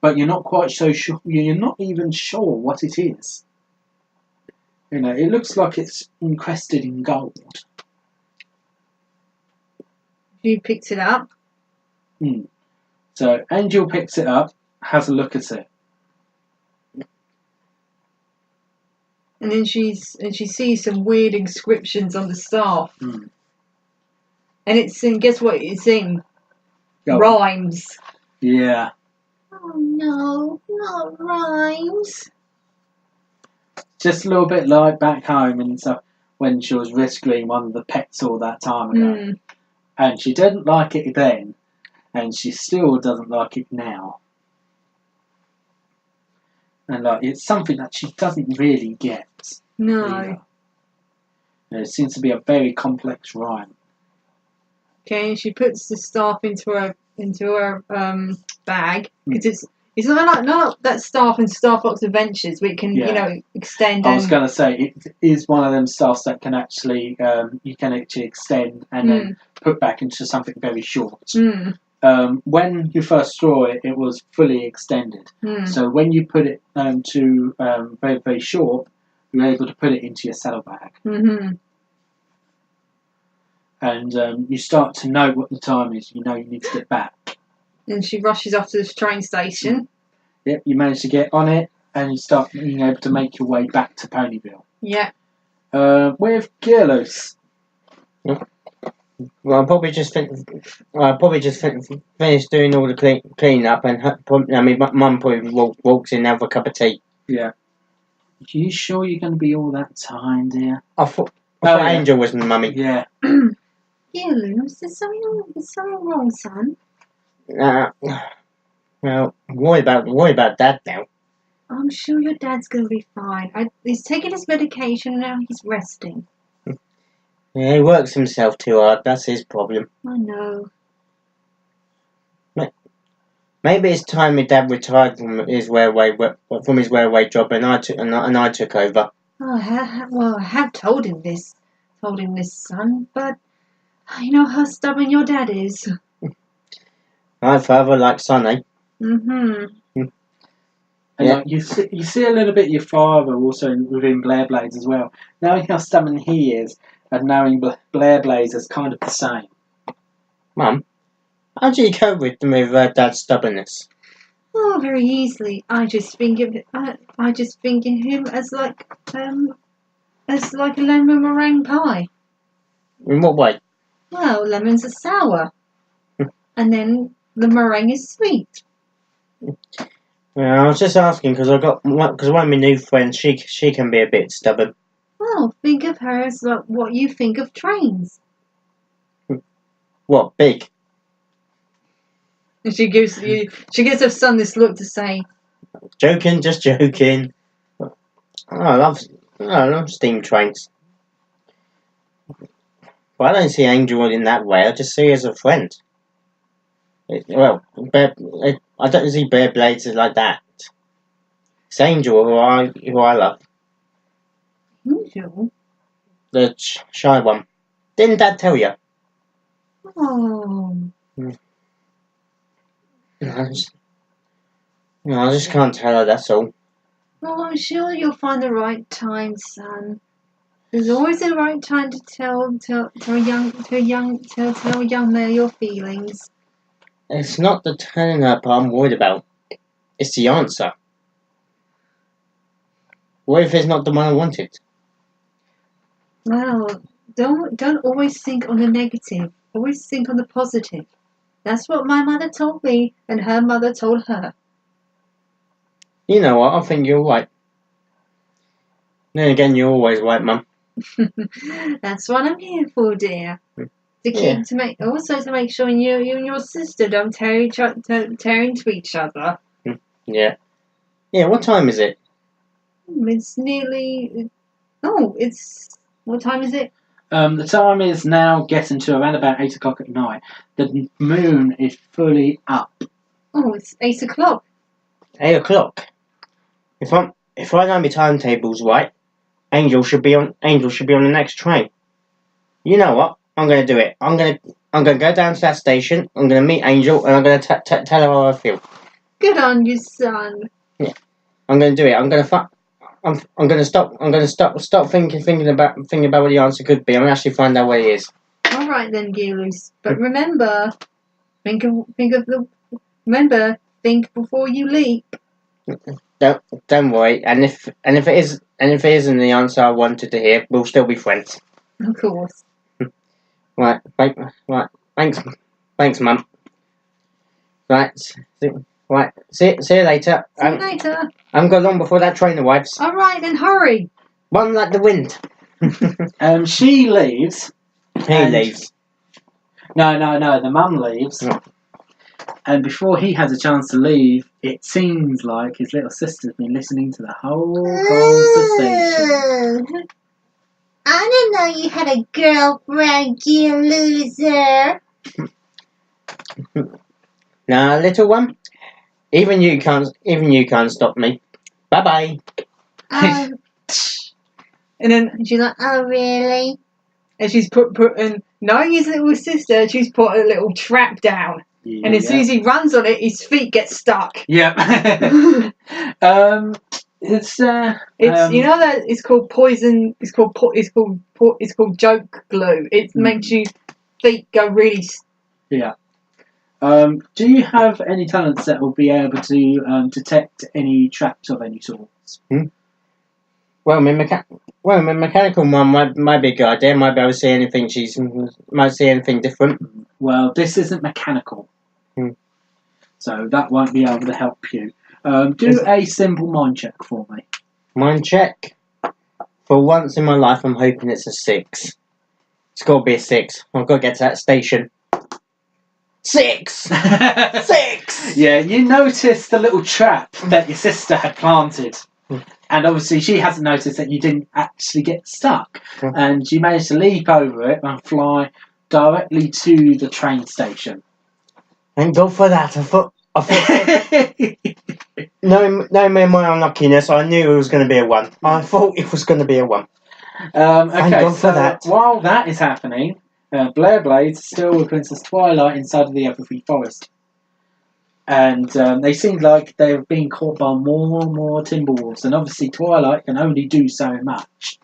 but you're not quite so sure. You're not even sure what it is. You know, it looks like it's encrusted in gold. She picks it up. So Angel picks it up, has a look at it. And then she sees some weird inscriptions on the staff. Mm. And it's in, guess what it's in? Go on. Rhymes. Yeah. Oh no, not rhymes. Just a little bit like back home and stuff when she was rescuing one of the pets all that time ago. Mm. And she didn't like it then, and she still doesn't like it now. And like it's something that she doesn't really get. No. Either. It seems to be a very complex rhyme. Okay, and she puts the staff into her bag because it's not that staff in Star Fox Adventures where it can extend. I was going to say it is one of them staffs that can actually you can actually extend and then put back into something very short. When you first saw it, it was fully extended. So when you put it to very very short, you're able to put it into your saddlebag. Mm-hmm. And you start to know what the time is. You know you need to get back. And she rushes off to the train station. Yep, you manage to get on it, and you start being able to make your way back to Ponyville. Yeah. With Gearloose. Well, I'll probably just finish doing all the clean up, and Mum probably walks in and have a cup of tea. Yeah. Are you sure you're going to be all that time, dear? I thought Angel was Mummy. Yeah. Yeah, Luz, is something wrong, son? Well, worry about Dad now. I'm sure your dad's going to be fine. He's taking his medication and now he's resting. Yeah, he works himself too hard. That's his problem. I know. Maybe it's time my dad retired from his railway job, and I took over. Oh, I have told him this, son. But you know how stubborn your dad is. My father like son, eh? Mm-hmm. And you see a little bit of your father also within Blair Bladez as well. Knowing how stubborn he is, and knowing Blair Bladez is kind of the same. Mum, how do you cope with Dad's stubbornness? Oh, very easily. I just think of him as like a lemon meringue pie. In what way? Well, lemons are sour, and then the meringue is sweet. Yeah, I was just asking because one of my new friends, she can be a bit stubborn. Well, think of her as like what you think of trains. What, big? And she gives her son this look to say, Joking, just joking. I love steam trains. But I don't see Angel in that way. I just see her as a friend. I don't see Blair Bladez like that. It's Angel who I love. Angel? The shy one. Didn't Dad tell you? Oh. I just can't tell her, that's all. Well, I'm sure you'll find the right time, son. There's always the right time to tell a young male your feelings. It's not the turning up I'm worried about. It's the answer. What if it's not the one I wanted? Well, don't always think on the negative. Always think on the positive. That's what my mother told me, and her mother told her. You know what? I think you're right. Then again, you're always right, Mum. That's what I'm here for, dear. To make sure you and your sister don't tear into each other. Yeah. Yeah, what time is it? It's nearly. Oh, it's. What time is it? The time is now getting to around about 8 o'clock at night. The moon is fully up. Oh, it's 8 o'clock. 8 o'clock. If I know my timetables right, Angel should be on the next train. You know what? I'm gonna do it. I'm gonna go down to that station. I'm gonna meet Angel, and I'm gonna tell her how I feel. Good on you, son. Yeah, I'm gonna do it. I'm gonna stop thinking about what the answer could be. I'm gonna actually find out what it is. All right then, Gearloose. But remember, think before you leap. Don't worry. And if it isn't the answer I wanted to hear, we'll still be friends. Of course. Right. Thanks, Mum. Right. See you later. See you later. I haven't got long before that train arrives. All right, then hurry. One like the wind. She leaves. He leaves. No. The mum leaves. Oh. And before he has a chance to leave, it seems like his little sister's been listening to the whole conversation. I didn't know you had a girlfriend, you loser. Now, little one, even you can't stop me. Bye bye. And then She's like, oh really? and she's put and knowing his little sister, she's put a little trap down. Yeah. And as soon as he runs on it, his feet get stuck. Yep. It's You know that it's called poison. It's called joke glue. It makes your feet go really. Yeah. Do you have any talents that will be able to detect any traps of any sorts? Well, my mechanical one might be a good idea. Might be able to see anything. Might see anything different. Well, this isn't mechanical, so that won't be able to help you. Do a simple mind check for me. Mind check. For once in my life, I'm hoping it's a 6. It's got to be a 6. I've got to get to that station. 6! 6! Yeah, you noticed the little trap that your sister had planted. And obviously she hasn't noticed that you didn't actually get stuck. And you managed to leap over it and fly directly to the train station. Thank God for that. I thought knowing my unluckiness, I knew it was going to be a 1. I thought it was going to be a 1. Okay, for that. While that is happening, Blair Bladez is still with Princess Twilight inside of the Everfree Forest. And they seem like they're being caught by more and more Timberwolves. And obviously Twilight can only do so much.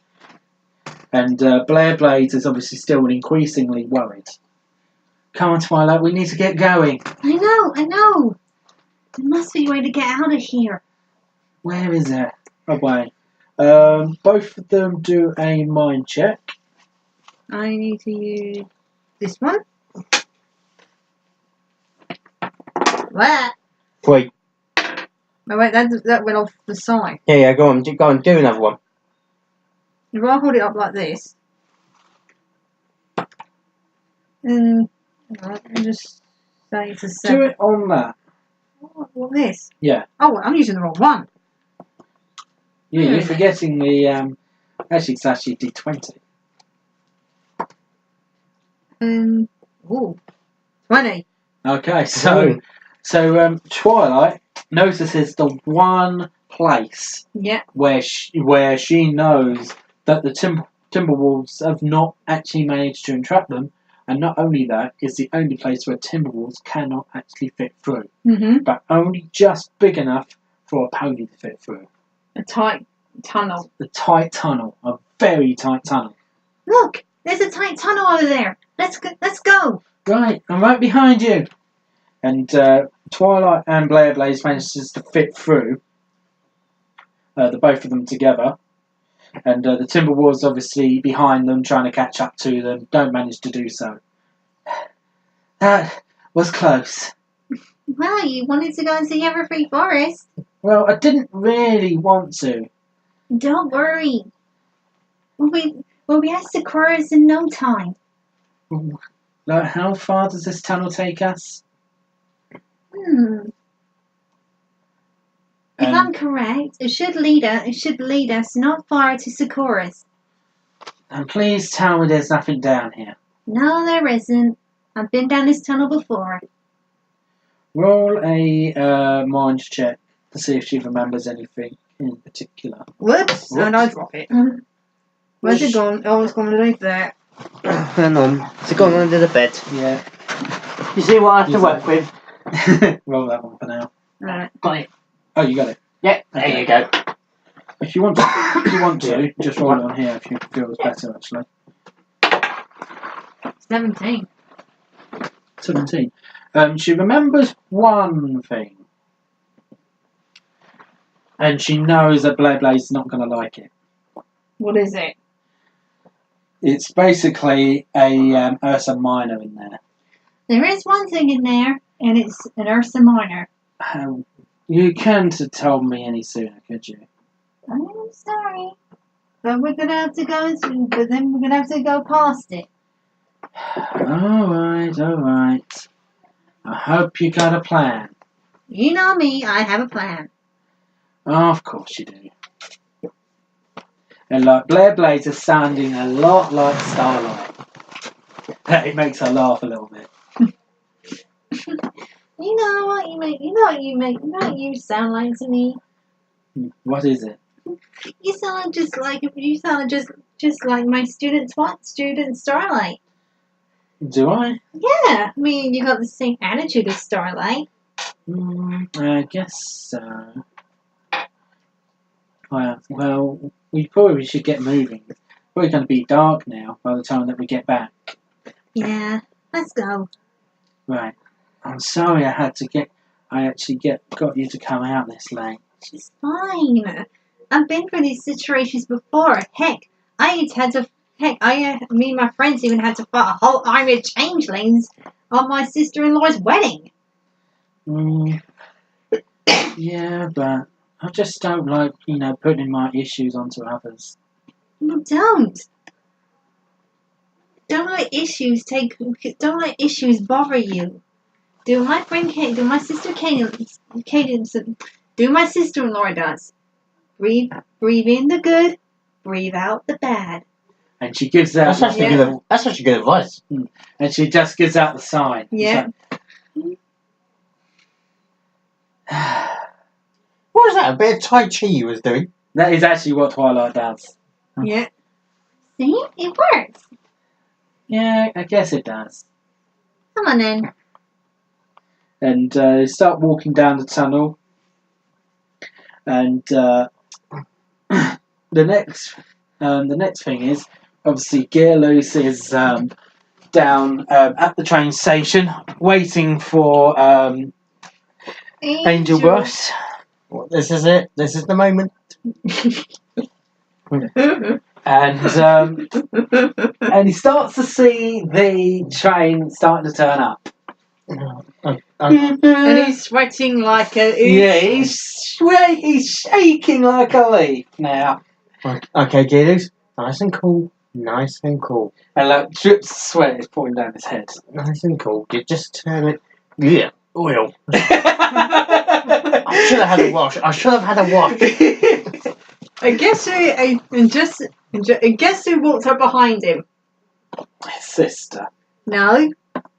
And Blair Bladez is obviously still increasingly worried. Come on, Twilight, we need to get going. I know. There must be a way to get out of here. Where is it? Away. Both of them do a mind check. I need to use this one. What? 3. Oh wait, that went off the side. Yeah, go on, do another one. If I hold it up like this, and I'll just say it's a 7. Do it on that. What this? Yeah. Oh, I'm using the wrong one. Yeah, you're forgetting the actually it's actually D20. Ooh, 20. Okay, so Twilight notices the one place where she knows that the Timberwolves have not actually managed to entrap them, and not only that, it's the only place where Timberwolves cannot actually fit through, but only just big enough for a pony to fit through. A tight tunnel. The tight tunnel. A very tight tunnel. Look, there's a tight tunnel over there. Let's go. Right, I'm right behind you. And Twilight and Blair Bladez manages to fit through. The both of them together. And the Timberwolves obviously behind them, trying to catch up to them. Don't manage to do so. That was close. Well, you wanted to go and see Everfree Forest. Well, I didn't really want to. Don't worry. We'll be at Sakura's in no time. Like, how far does this tunnel take us? If I'm correct, it should lead us not far to Sakura's. And please tell me there's nothing down here. No, there isn't. I've been down this tunnel before. Roll a mind check to see if she remembers anything in particular. Whoops. And I drop it. Where's it gone? Oh, it's gone underneath there. Hang on. It's gone under the bed. Yeah. You see what I have to work with? Roll that one for now. Right. Got it. Oh, you got it. Yeah, there you go. If you want to, just roll it on here if you feel it's better actually. 17. 17. She remembers one thing. And she knows that Blair Bladez is not going to like it. What is it? It's basically a Ursa Minor in there. There is one thing in there, and it's an Ursa Minor. You can't have told me any sooner, could you? I'm sorry. But we're going to have to go through, but then we're going to have to go past it. Alright. I hope you got a plan. You know me, I have a plan. Oh, of course you do. And like Blair Bladez is sounding a lot like Starlight. It makes her laugh a little bit. You know what you sound like to me. What is it? You sound just like my student Starlight. Do I? Yeah, I mean you got the same attitude as Starlight. I guess so. Well, we probably should get moving. It's probably going to be dark now by the time that we get back. Yeah, let's go. Right. I'm sorry I actually got you to come out this late. It's fine. I've been through these situations before. Heck, me and my friends even had to fight a whole army of changelings on my sister-in-law's wedding. Yeah, but I just don't like, putting my issues onto others. No, don't. Don't let issues bother you. Do my sister-in-law does. Breathe in the good, breathe out the bad. And she gives out. That's actually good advice. And she just gives out the sign. Yeah. What was that? A bit of Tai Chi you was doing? That is actually what Twilight does. Yeah. See? It works. Yeah, I guess it does. Come on then. And they start walking down the tunnel. And the next thing is, obviously, Gearloose is down at the train station, waiting for Angel Brush. Well, this is it. This is the moment. And he starts to see the train starting to turn up. And he's sweating like a... He's shaking like a leaf now. Okay, Gearloose. Nice and cool. Nice and cool. And like drips of sweat is pouring down his head. Nice and cool. You just turn it. Yeah. Oil. I should have had a wash. And guess who walked up behind him? His sister. No,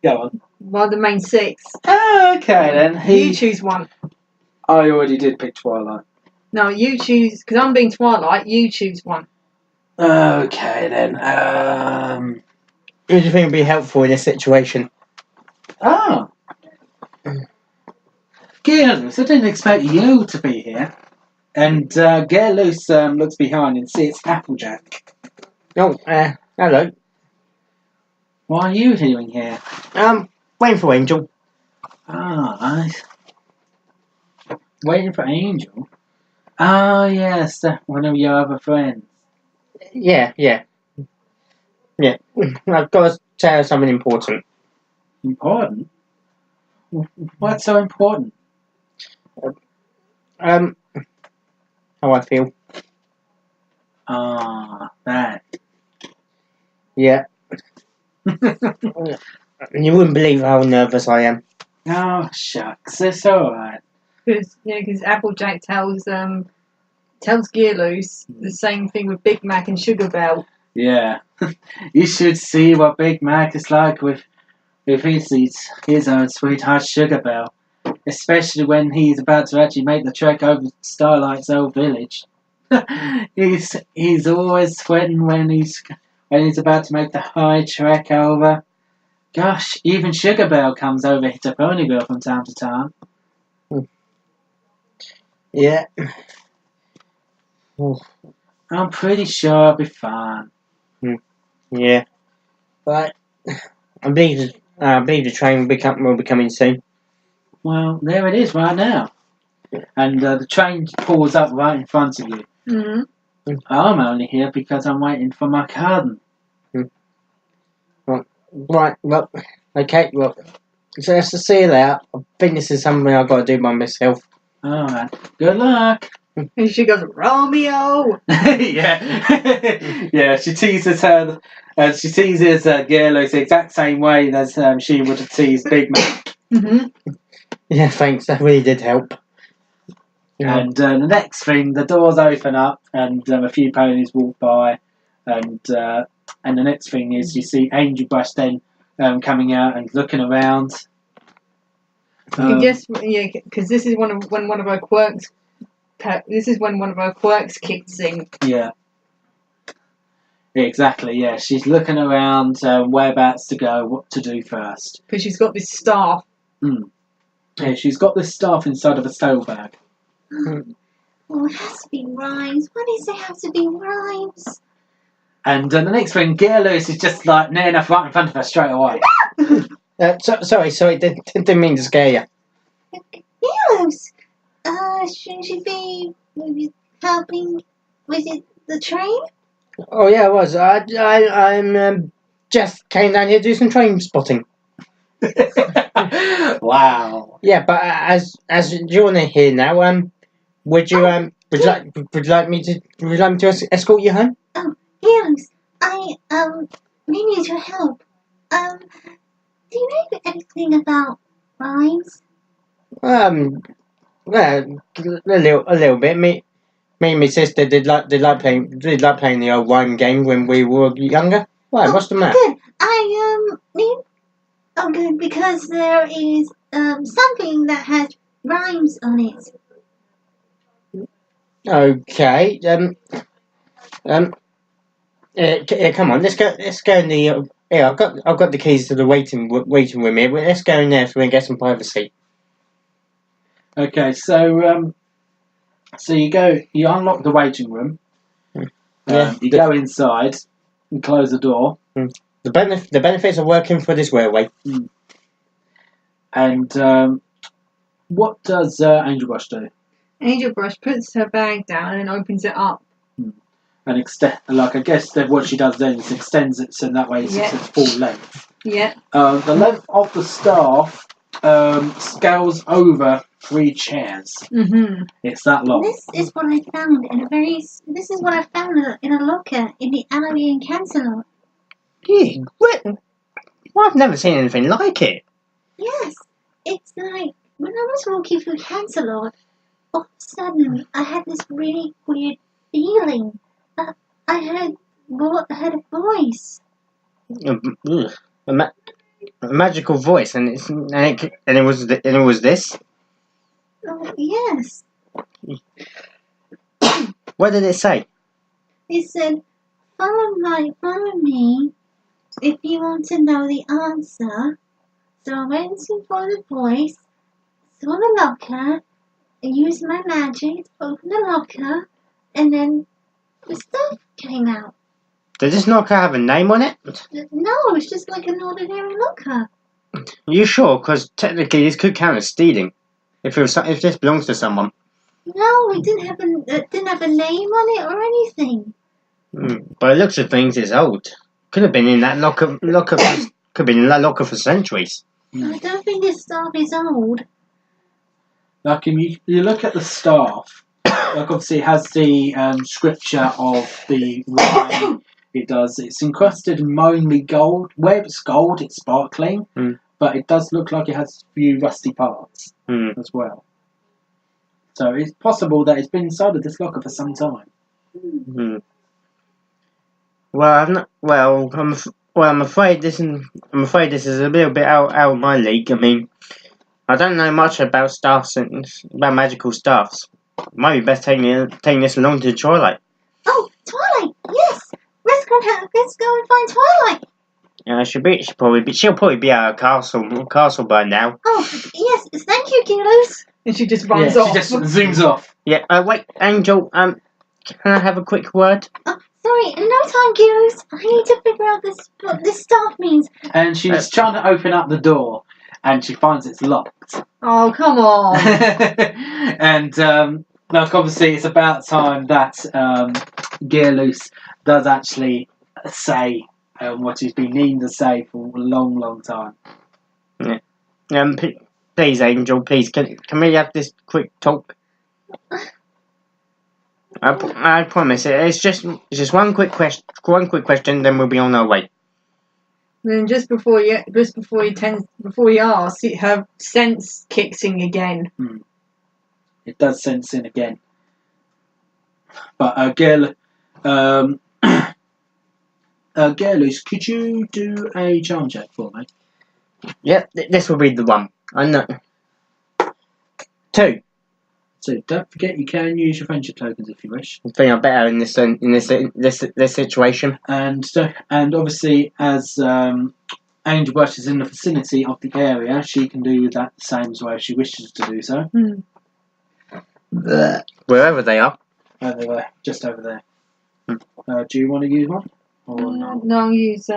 Go on. one of the main six. Okay then. You choose one. I already did pick Twilight. No, you choose, because I'm being Twilight, you choose one. Okay then. Who do you think would be helpful in this situation? Gearloose, I didn't expect you to be here. And Get Loose looks behind and sees Applejack. Oh, hello. What are you doing here? Waiting for Angel. Nice. Waiting for Angel? Oh, yes, one of your other friends. Yeah. I've got to tell you something important. Important? What's so important? How I feel. That. Yeah. You wouldn't believe how nervous I am. Oh, shucks, it's alright. Because Applejack tells Gear Loose the same thing with Big Mac and Sugar Bell. Yeah. You should see what Big Mac is like with his own sweetheart Sugar Bell. Especially when he's about to actually make the trek over Starlight's old village. he's always sweating when he's about to make the high trek over. Gosh, even Sugar Bell comes over to Ponyville from time to time. Yeah. I'm pretty sure I'll be fine. Yeah. But I believe the train will be coming soon. Well, there it is right now. And the train pulls up right in front of you. Mm-hmm. I'm only here because I'm waiting for my cousin. Right, well, okay, well, so let's just see you later. I think this is something I've got to do by myself. Alright, good luck. And she goes, Romeo! Yeah. Yeah, she teases her, she teases Gerlo the exact same way as she would have teased Big Mac. Mm-hmm. Yeah, thanks, that really did help. Yeah. And the next thing, the doors open up and a few ponies walk by, and the next thing is you see Angel Brush then coming out and looking around. Because this is when one of our quirks. This is when one of our quirks kicks in. Yeah. Exactly. Yeah, she's looking around, whereabouts to go, what to do first. Because she's got this staff. Yeah, she's got this staff inside of a stole bag. Oh, it has to be rhymes. Why does it have to be rhymes? And the next thing, Gearloose is just like near enough right in front of her straight away. Sorry, didn't mean to scare you. Yes. Shouldn't you be maybe helping with the train? Oh yeah, I was. I'm just came down here to do some train spotting. Wow. Yeah, but as you're not here now, would you like me to escort you home? Oh, yes. I may need your help. Do you know anything about rhymes? Well, a little bit. Me and my sister did like playing the old rhyme game when we were younger. Why? What's the matter? Good. I need. Oh, good, because there is something that has rhymes on it. Okay. Come on. Let's go in the. Yeah, I've got the keys to the waiting room here. Let's go in there so we can get some privacy. Okay, so you unlock the waiting room. You go inside and close the door. The benefits of working for this railway. And what does Angel Brush do? Angel Brush puts her bag down and opens it up. And I guess that what she does then is extends it so that way it's its full length. Yeah. The length of the staff scales over 3 chairs. Mm-hmm. It's that long. This is what I found in a locker in the Allery and Cancelot. Yeah, well, I've never seen anything like it. Yes, it's like when I was walking through Cancelot, all of a sudden I had this really weird feeling. I heard a voice. A magical voice, and it was this. Oh, yes. What did it say? It said, follow me if you want to know the answer. So I went for the voice, saw the locker, used my magic to open the locker, and then the stuff came out. Does this locker have a name on it? No, it's just like an ordinary locker. Are you sure? Because technically this could count as stealing. If this belongs to someone. No, it didn't have a name on it or anything. By the looks of things, it's old. Could have been in that locker. Could have been in that locker for centuries. I don't think this stuff is old. Like, you look at the staff, like obviously it has the scripture of the rhyme. It does. It's encrusted in mainly gold. Where it's gold, it's sparkling, but it does look like it has a few rusty parts as well. So it's possible that it's been inside of this locker for some time. Well, I'm afraid this is a little bit out of my league. I mean, I don't know much about about magical staffs. It might be best taking this along to Twilight. Oh, Twilight! Yes, let's go and find Twilight. She'll probably be at her castle by now. Oh, yes, thank you, Gilos. And she just runs off. She just zooms off. Yeah. Wait, Angel. Can I have a quick word? Oh, sorry, in no time, Gilos. I need to figure out what this staff means. And she's trying to open up the door, and she finds it's locked. Oh, come on. And like obviously, it's about time that Gearloose does actually say what he's been needing to say for a long, long time. Yeah. Please, Angel. Please, can we have this quick talk? I promise. It's just one quick question. Then we'll be on our way. Then just before you ask, her sense kicks in again. It does sense in again. But Gearloose, could you do a charm check for me? Yeah, this will be the one. I know. 2. So don't forget you can use your friendship tokens if you wish. I think I'm better in this situation. And obviously as Angel Bush is in the vicinity of the area, she can do that the same as well if she wishes to do so. Wherever they are. They're just over there. Do you want to use one? Or not? No, I'll use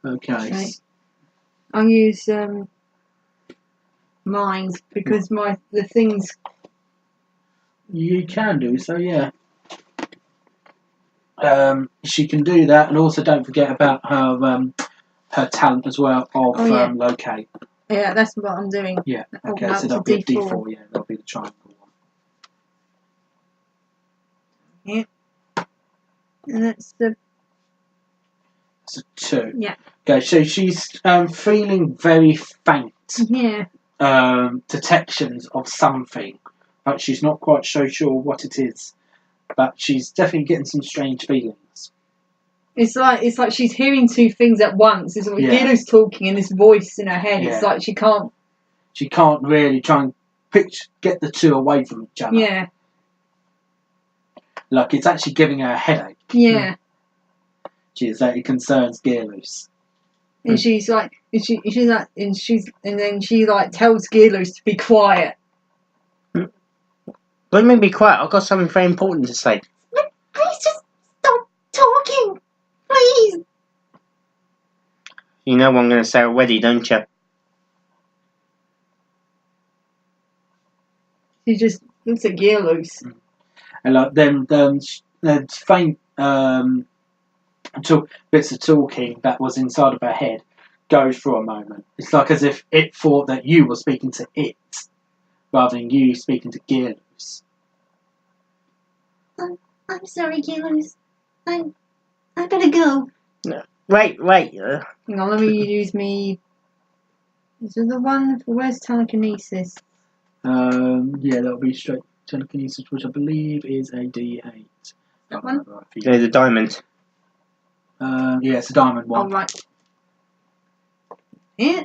Okay. I'll use mines because the things. You can do so, yeah. She can do that, and also don't forget about her talent as well of locate. Yeah, that's what I'm doing. Yeah. Okay, Oh, so that'll be a D4. Yeah, that'll be the triangle one. Yeah. And that's the. It's a 2. Yeah. Okay, so she's feeling very faint. Yeah. Detections of something, but she's not quite so sure what it is. But she's definitely getting some strange feelings. It's like she's hearing two things at once. It's like Gilo's talking and this voice in her head. Yeah. It's like she can't. She can't really try and get the two away from each other. Yeah. Like it's actually giving her a headache. Yeah. It concerns Gearloose. And she's like, and then she tells Gearloose to be quiet. Let me be quiet. I've got something very important to say. Please just stop talking, please. You know what I'm going to say already, don't you? She just looks at Gearloose. And like them faint bits of talking that was inside of her head goes for a moment. It's like as if it thought that you were speaking to it rather than you speaking to Gearloose. I'm sorry, Gilos. I better go. No. Wait. Hang on, let me use me. Is it the one? Where's telekinesis? Yeah, that'll be straight telekinesis, which I believe is a D8. That one? Yeah, the diamond. Yeah, it's a diamond one. Oh, right. Yeah.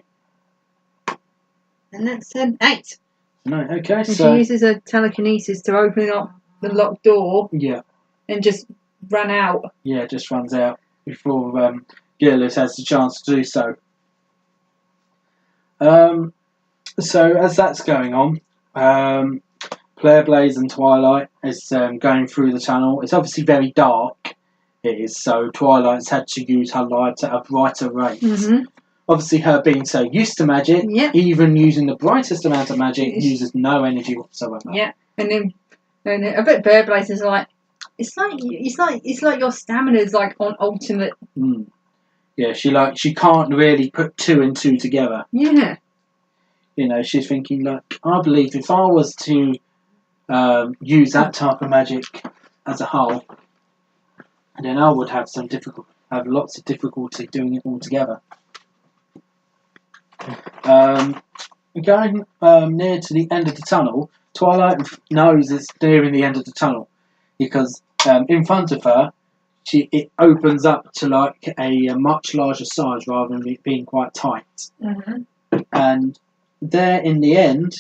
And that's an 8. No, okay, And so she uses her telekinesis to open up the locked door yeah, and just run out. yeah, it just runs out before Gearloose has the chance to do so. So as that's going on, Blair Bladez and Twilight is going through the tunnel. It's obviously very dark. It is, so Twilight's had to use her light at a brighter rate. Mm-hmm. Obviously, her being so used to magic, Yep. even using the brightest amount of magic, uses no energy whatsoever. Yeah, and then I bet Blair Bladez is like, it's like your stamina's like on ultimate. Mm. Yeah, she can't really put 2 and 2 together. Yeah. You know, she's thinking like, I believe if I was to use that type of magic as a whole, then I would have lots of difficulty doing it all together. Going near to the end of the tunnel, Twilight knows it's nearing the end of the tunnel because in front of her, it opens up to like a much larger size rather than it being quite tight. Mm-hmm. And there, in the end,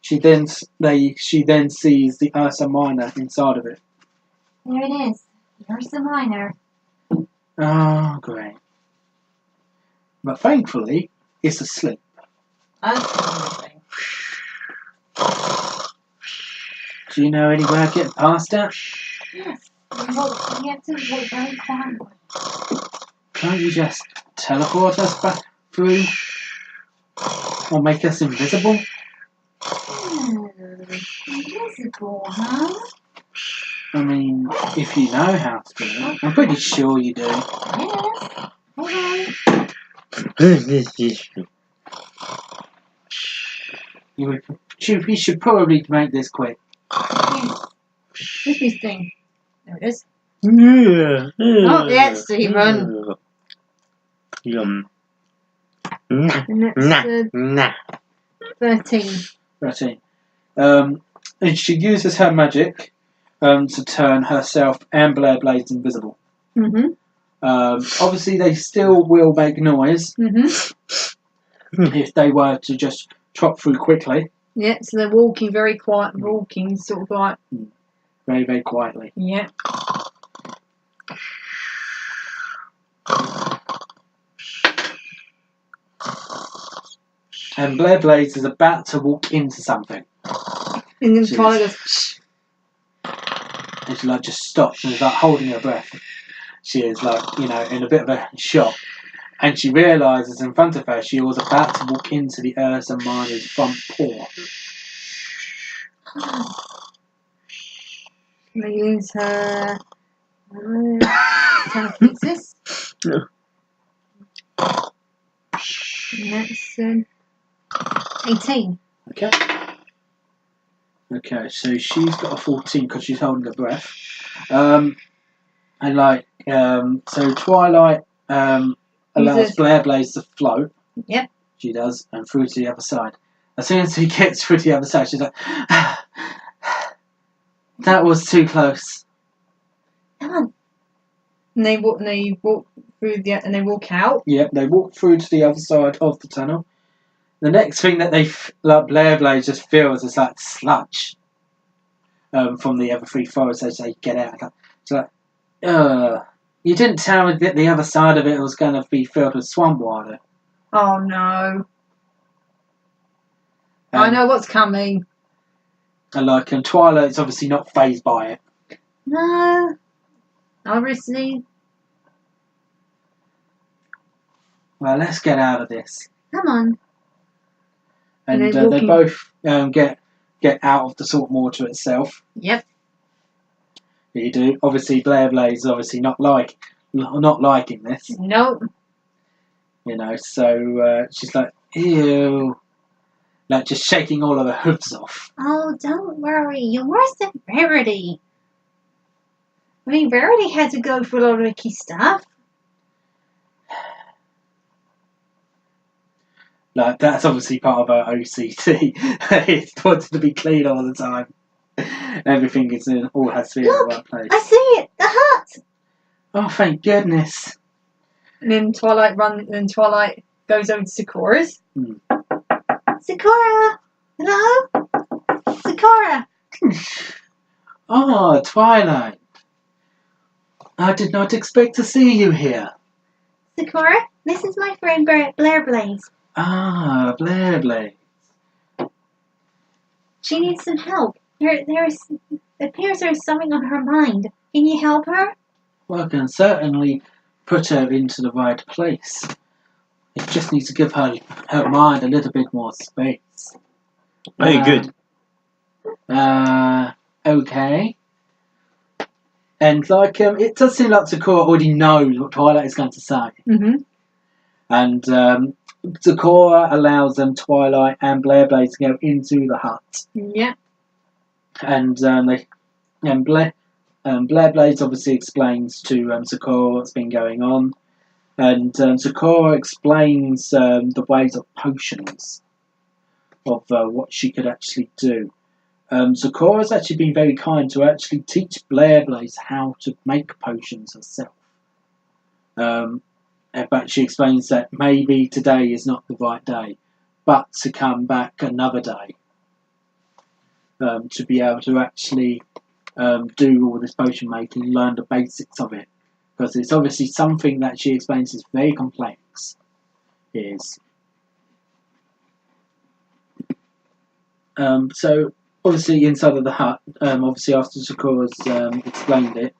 she then sees the Ursa Minor inside of it. There it is. Ursa Minor. Oh, great! But thankfully, it's asleep. Absolutely. Do you know anywhere getting past it? Yes. We have to walk very quietly. Can't you just teleport us back through? Or make us invisible? Invisible, huh? I mean, if you know how to do it. I'm pretty sure you do. Yes. Okay. We should probably make this quick. Yes. What's this thing? There it is. Oh, yeah, Stephen. Yum. And that's Nah. 13. 13. And she uses her magic to turn herself and Blair Bladez invisible. Mm-hmm. Obviously, they still will make noise Mm-hmm. if they were to just trot through quickly, Yeah, so they're walking very quiet, walking sort of like, very, very quietly. yeah. And Blair Bladez is about to walk into something. And then She Twilight is. goes, And she just stops and is holding her breath. She is in a bit of a shock. And she realises in front of her she was about to walk into the Ursa Minor's front paw. they use her telekinesis. And that's 18. Okay, so she's got a 14 because she's holding her breath. So Twilight allows Blair Bladez to float. Yep. She does, and through to the other side. As soon as he gets through to the other side, she's like, that was too close. Come on. And they walk through and they walk out. Yep, they walk through to the other side of the tunnel. The next thing that Blair Bladez just feels is like sludge from the other 3 forests as they get out. It's like, you didn't tell me that the other side of it was going to be filled with swamp water. Oh no. I know what's coming. And Twilight's obviously not fazed by it. No. Obviously. Well, let's get out of this. Come on. And And they both get out of the salt water itself. Yep. You do. Obviously, Blair Bladez is obviously not liking this. Nope. So she's like, ew. Like, just shaking all of her hooves off. Oh, don't worry. You're worse than Verity. I mean, Verity had to go through a lot of icky stuff. Like, that's obviously part of her OCD. It wants to be clean all the time. Everything all has to be in the right place. I see it. The hut. Oh, thank goodness. And then Twilight goes over to Sakura's. Sakura. Hello? Sakura. Oh, Twilight. I did not expect to see you here. Sakura, this is my friend Blair Bladez. Ah, Blair Bladez. She needs some help. Appears there's something on her mind. Can you help her? Well, I can certainly put her into the right place. It just needs to give her mind a little bit more space. Very good. Okay. And like it does seem like Sakura already knows what Twilight is going to say. Mm-hmm. And Sakura allows Twilight and Blair Bladez to go into the hut. Yeah. And Blair Bladez obviously explains to Sakura what's been going on. And Sakura explains the ways of potions, of what she could actually do. Sakura's actually been very kind to actually teach Blair Bladez how to make potions herself. But she explains that maybe today is not the right day, but to come back another day to be able to actually do all this potion making, learn the basics of it. Because it's obviously something that she explains is very complex. So obviously inside of the hut, obviously after Sakura's explained it,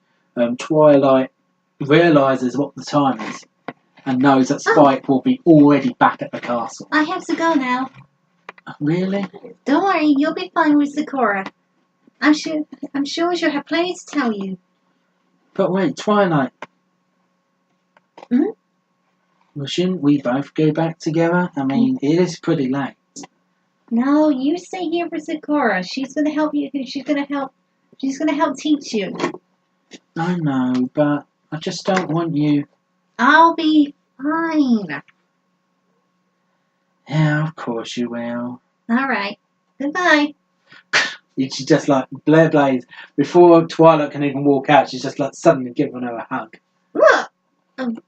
Twilight realises what the time is and knows that Spike will be already back at the castle. I have to go now. Really? Don't worry, you'll be fine with Sakura. I'm sure she'll have plenty to tell you. But wait, Twilight. Hmm? Well, shouldn't we both go back together? I mean, it is pretty late. No, you stay here for Sakura. She's gonna help you. She's gonna help teach you. I know, but I just don't want you. I'll be fine. Yeah, of course you will. All right. Goodbye. She just like Blair Bladez, before Twilight can even walk out, she's just like suddenly giving her a hug. What? Didn't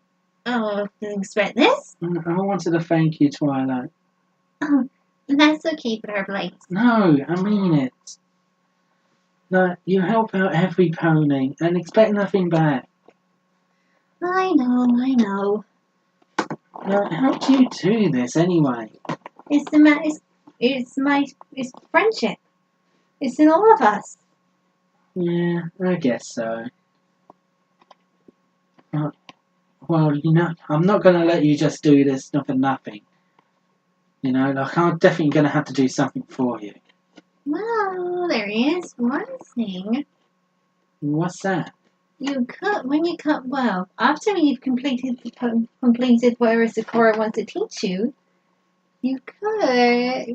expect this. I wanted to thank you, Twilight. Oh, that's okay, Blair Bladez. No, I mean it. No, you help out every pony and expect nothing back. I know. Now, how do you do this anyway? It's friendship. It's in all of us. Yeah, I guess so. Well, you know, I'm not going to let you just do this for nothing. You know, like, I'm definitely going to have to do something for you. Well, there is one thing. What's that? After you've completed whatever Sakura wants to teach you, you could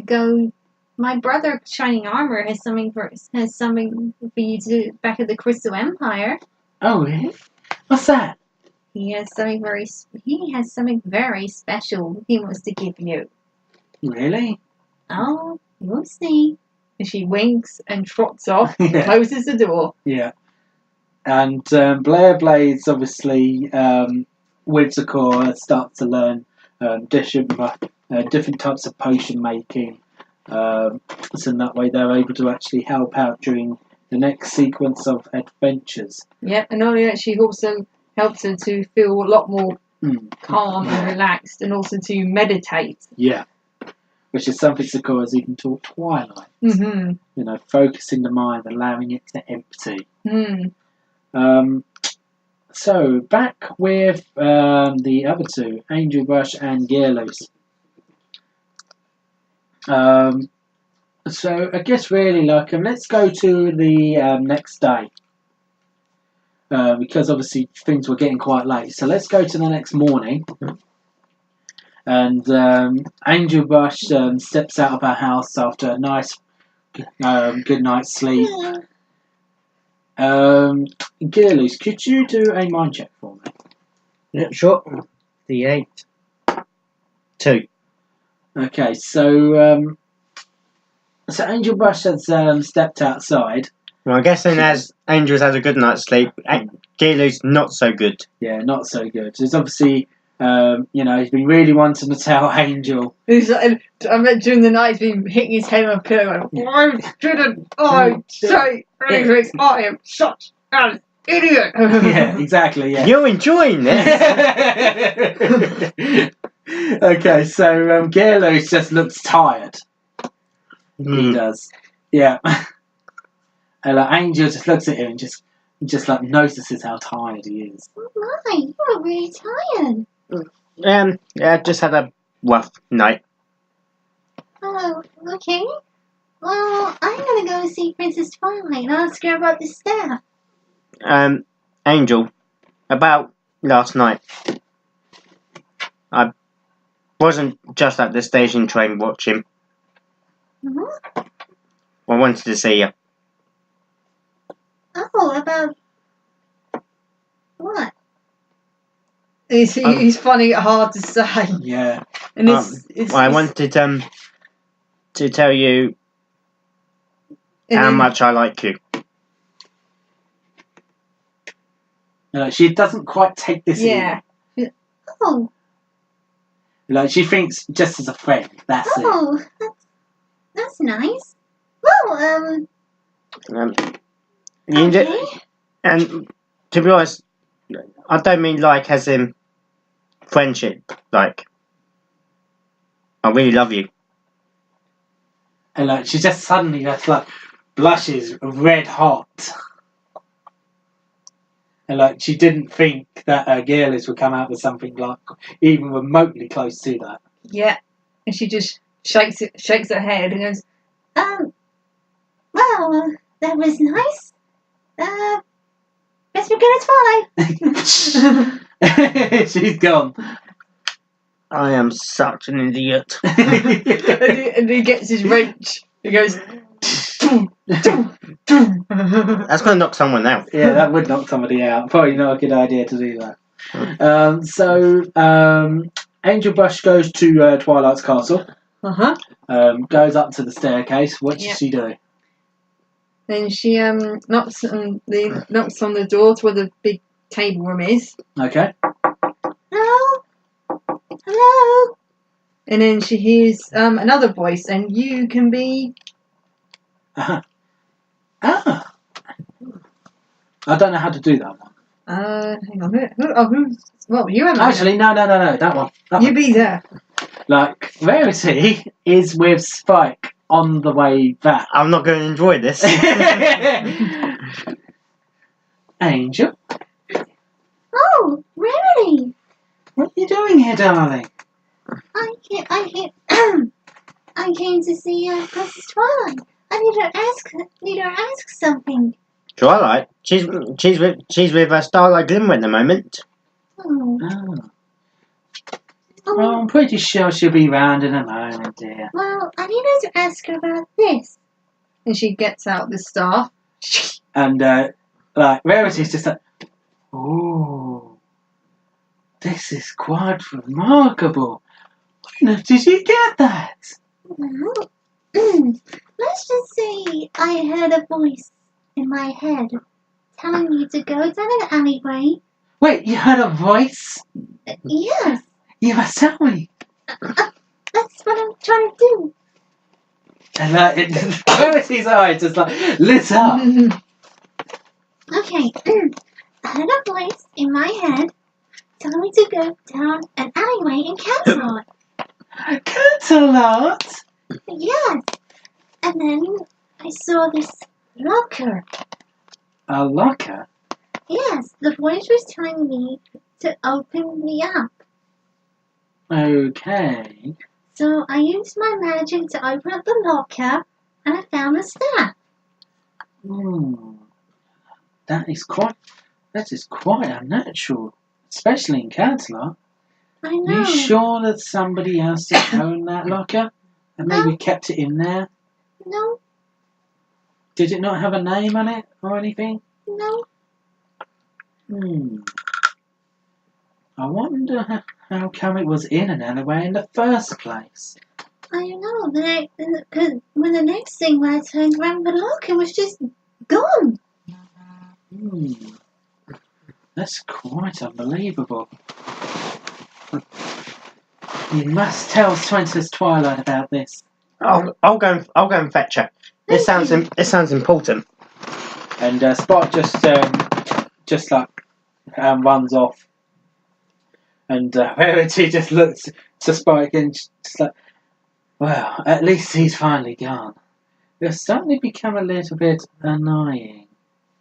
go. My brother, Shining Armor, has something for you to do back at the Crystal Empire. Oh, really? What's that? He has something very special he wants to give you. Really? Oh, you'll see. And she winks and trots off, Yeah. closes the door. Yeah. And Blair Bladez, obviously, with Sakura, starts to learn different types of potion making. So in that way, they're able to actually help out during the next sequence of adventures. Yep, and not only that, she also helps her to feel a lot more calm and relaxed, and also to meditate. Yeah. Which is something Sakura's even taught Twilight. Mm-hmm. You know, focusing the mind, allowing it to empty. So back with the other two, Angel Brush and Gearloose. So I guess really let's go to the next day. Because obviously things were getting quite late. So let's go to the next morning. And Angel Brush steps out of her house after a nice good night's sleep. Gearloose, could you do a mind check for me? Yeah, sure. D8. 2. Okay, so Angel Brush has stepped outside. Well, I'm guessing as Angels has a good night's sleep, Gearloose not so good. Yeah, not so good. There's obviously, he's been really wanting to tell Angel. I bet during the night he's been hitting his head on a pillow going, I say anything, I am such an idiot. Yeah, exactly, yeah. You're enjoying this. Okay, so Gearloose just looks tired. He does. Yeah. And Angel just looks at him and just like notices how tired he is. Oh my, you are really tired. Yeah, just had a rough night. Oh, okay. Well, I'm gonna go see Princess Twilight and ask her about the staff. Angel, about last night. I wasn't just at the station train watching. Mm-hmm. I wanted to see you. Oh, about what? He's finding it hard to say. Yeah. And it's I wanted to tell you how much I like you. She doesn't quite take this in. Oh. She thinks just as a friend. That's it. Oh, that's nice. Well, okay. And to be honest, I don't mean like as in friendship. Like, I really love you. And she just suddenly just blushes red hot. And she didn't think that Gearless would come out with something like even remotely close to that. Yeah. And she just shakes her head and goes, well, that was nice. Guess we're gonna try. She's gone. I am such an idiot. and he gets his wrench. He goes, That's going to knock someone out. Yeah, that would knock somebody out. Probably not a good idea to do that. Angel Bush goes to Twilight's castle. Goes up to the staircase. What does she do? Then she knocks on the door to where the big table room is. Okay. Hello? Hello? And then she hears another voice, and you can be... Ah. I don't know how to do that one. Hang on. Who's... Well, you have... Actually, no. That one. You be there. Rarity is with Spike on the way back. I'm not going to enjoy this. Angel? Oh, Rarity! What are you doing here, darling? I came to see Princess Twilight. I need her ask something. Twilight? She's with Starlight Glimmer at the moment. Oh. Well, I'm pretty sure she'll be round in a moment, dear. Well, I need her to ask her about this. And she gets out the staff. And, Rarity's just like, ooh, this is quite remarkable. Where did you get that? Well, let's just say I heard a voice in my head telling me to go down an alleyway. Wait, you heard a voice? Yes. You must tell me. That's what I'm trying to do. And Rarity's eyes just lit up. Okay. I heard a voice in my head telling me to go down an alleyway in Canterlot. Canterlot? Yes. And then I saw this locker. A locker? Yes, the voice was telling me to open me up. Okay. So I used my magic to open up the locker, and I found the staff. That is quite unnatural, especially in Canterlot. I know. Are you sure that somebody else didn't own that locker and maybe kept it in there? No. Did it not have a name on it or anything? No. I wonder how come it was in an alleyway in the first place. I know. Because when the next thing when I turned around, the locker was just gone. That's quite unbelievable. You must tell Princess Twilight about this. I'll go and fetch her. It sounds important. And Spot just runs off. And Rarity just looks to Spike and just like, well, at least he's finally gone. You're starting to become a little bit annoying.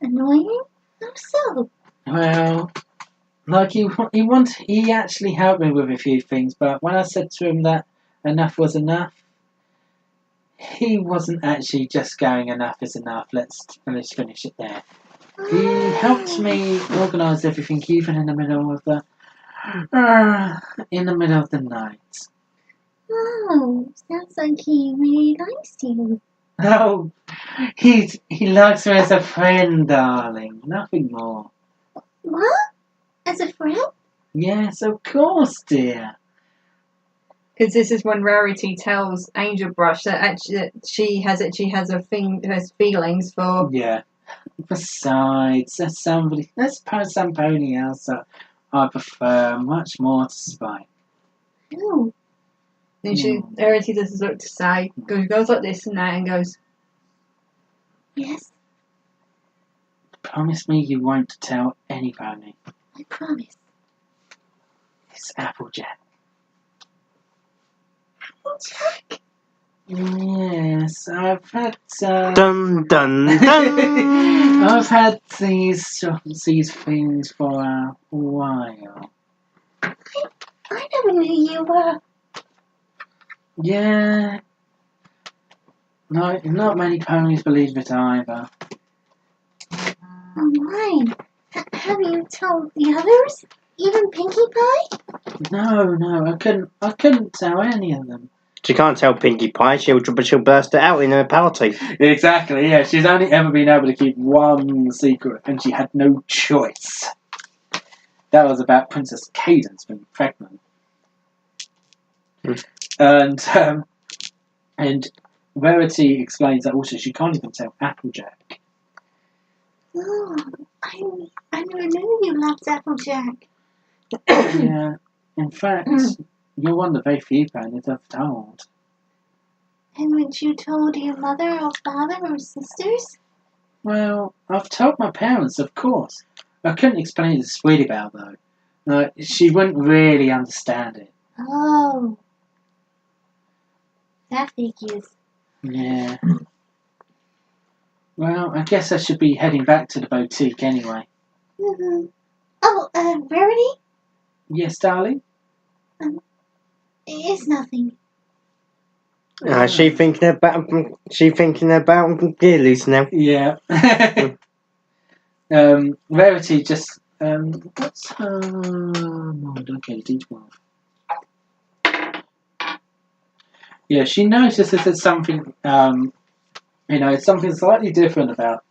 Annoying? How so? Well, like he actually helped me with a few things, but when I said to him that enough was enough, he wasn't actually just going enough is enough. Let's finish it there. He helped me organise everything, even in the middle of the night. Oh, sounds like he really likes you. Oh, he likes me as a friend, darling. Nothing more. What? As a friend? Yes, of course, dear. Because this is when Rarity tells Angel Brush that actually she has feelings for. Yeah. Besides, there's some pony else that I prefer much more to Spike. Oh. And Rarity doesn't look to say, goes like this and that and goes, Yes, Promise me you won't tell any pony. I promise. It's Applejack. Jack. Yes, I've had. Dun dun dun. I've had these things for a while. I never knew you were. Yeah. No, not many ponies believe it either. Oh my. Have you told the others? Even Pinkie Pie? No, I couldn't tell any of them. She can't tell Pinkie Pie. She'll burst it out in her party. Exactly, yeah. She's only ever been able to keep one secret, and she had no choice. That was about Princess Cadence being pregnant. And Rarity explains that also she can't even tell Applejack. Oh, I never knew you loved Applejack. Yeah. In fact, you're one of the very few ponies I've told. Haven't you told your mother or father or sisters? Well, I've told my parents, of course. I couldn't explain it to Sweetie Belle, though. She wouldn't really understand it. Oh. That figures. Yeah. Well, I guess I should be heading back to the boutique anyway. Mm-hmm. Oh, Rarity? Yes, darling? It's nothing. She thinking about gear loose now. Yeah. Rarity just what's her mod? Okay, D12. Yeah, she notices there's something it's something slightly different about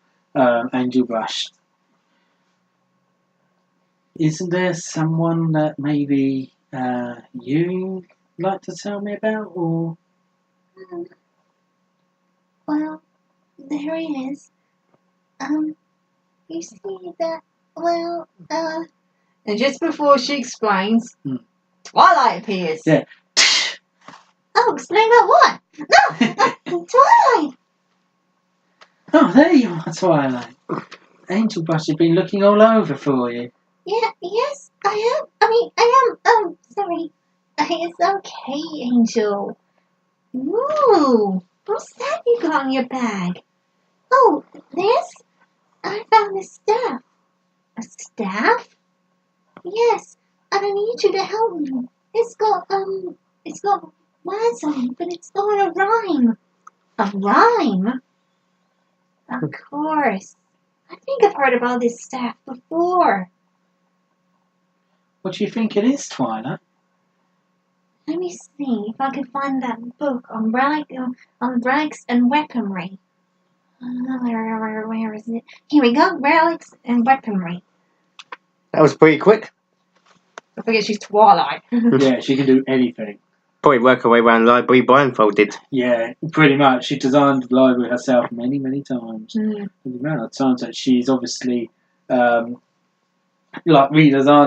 Angel Brush. Isn't there someone that maybe you'd like to tell me about, or? Well, there he is. You see that? Well, and just before she explains, Hmm. Twilight appears. Yeah. Oh, explain about what? No, Twilight. Oh, there you are, Twilight. Angel Brush has been looking all over for you. Yeah, yes, I am. I am. Sorry. It's okay, Angel. Ooh, what's that you got in your bag? Oh, this? I found this staff. A staff? Yes, and I need you to help me. It's got words on it, but it's got a rhyme. A rhyme? Of course. I think I've heard about this staff before. What do you think it is, Twilight? Let me see if I can find that book on relics and weaponry. Where is it? Here we go. Relics and weaponry. That was pretty quick. I forget she's Twilight. Yeah, she can do anything. Probably work her way around the library blindfolded. Yeah, pretty much. She designed the library herself many, many times. Mm. The amount of times that she's obviously redesigned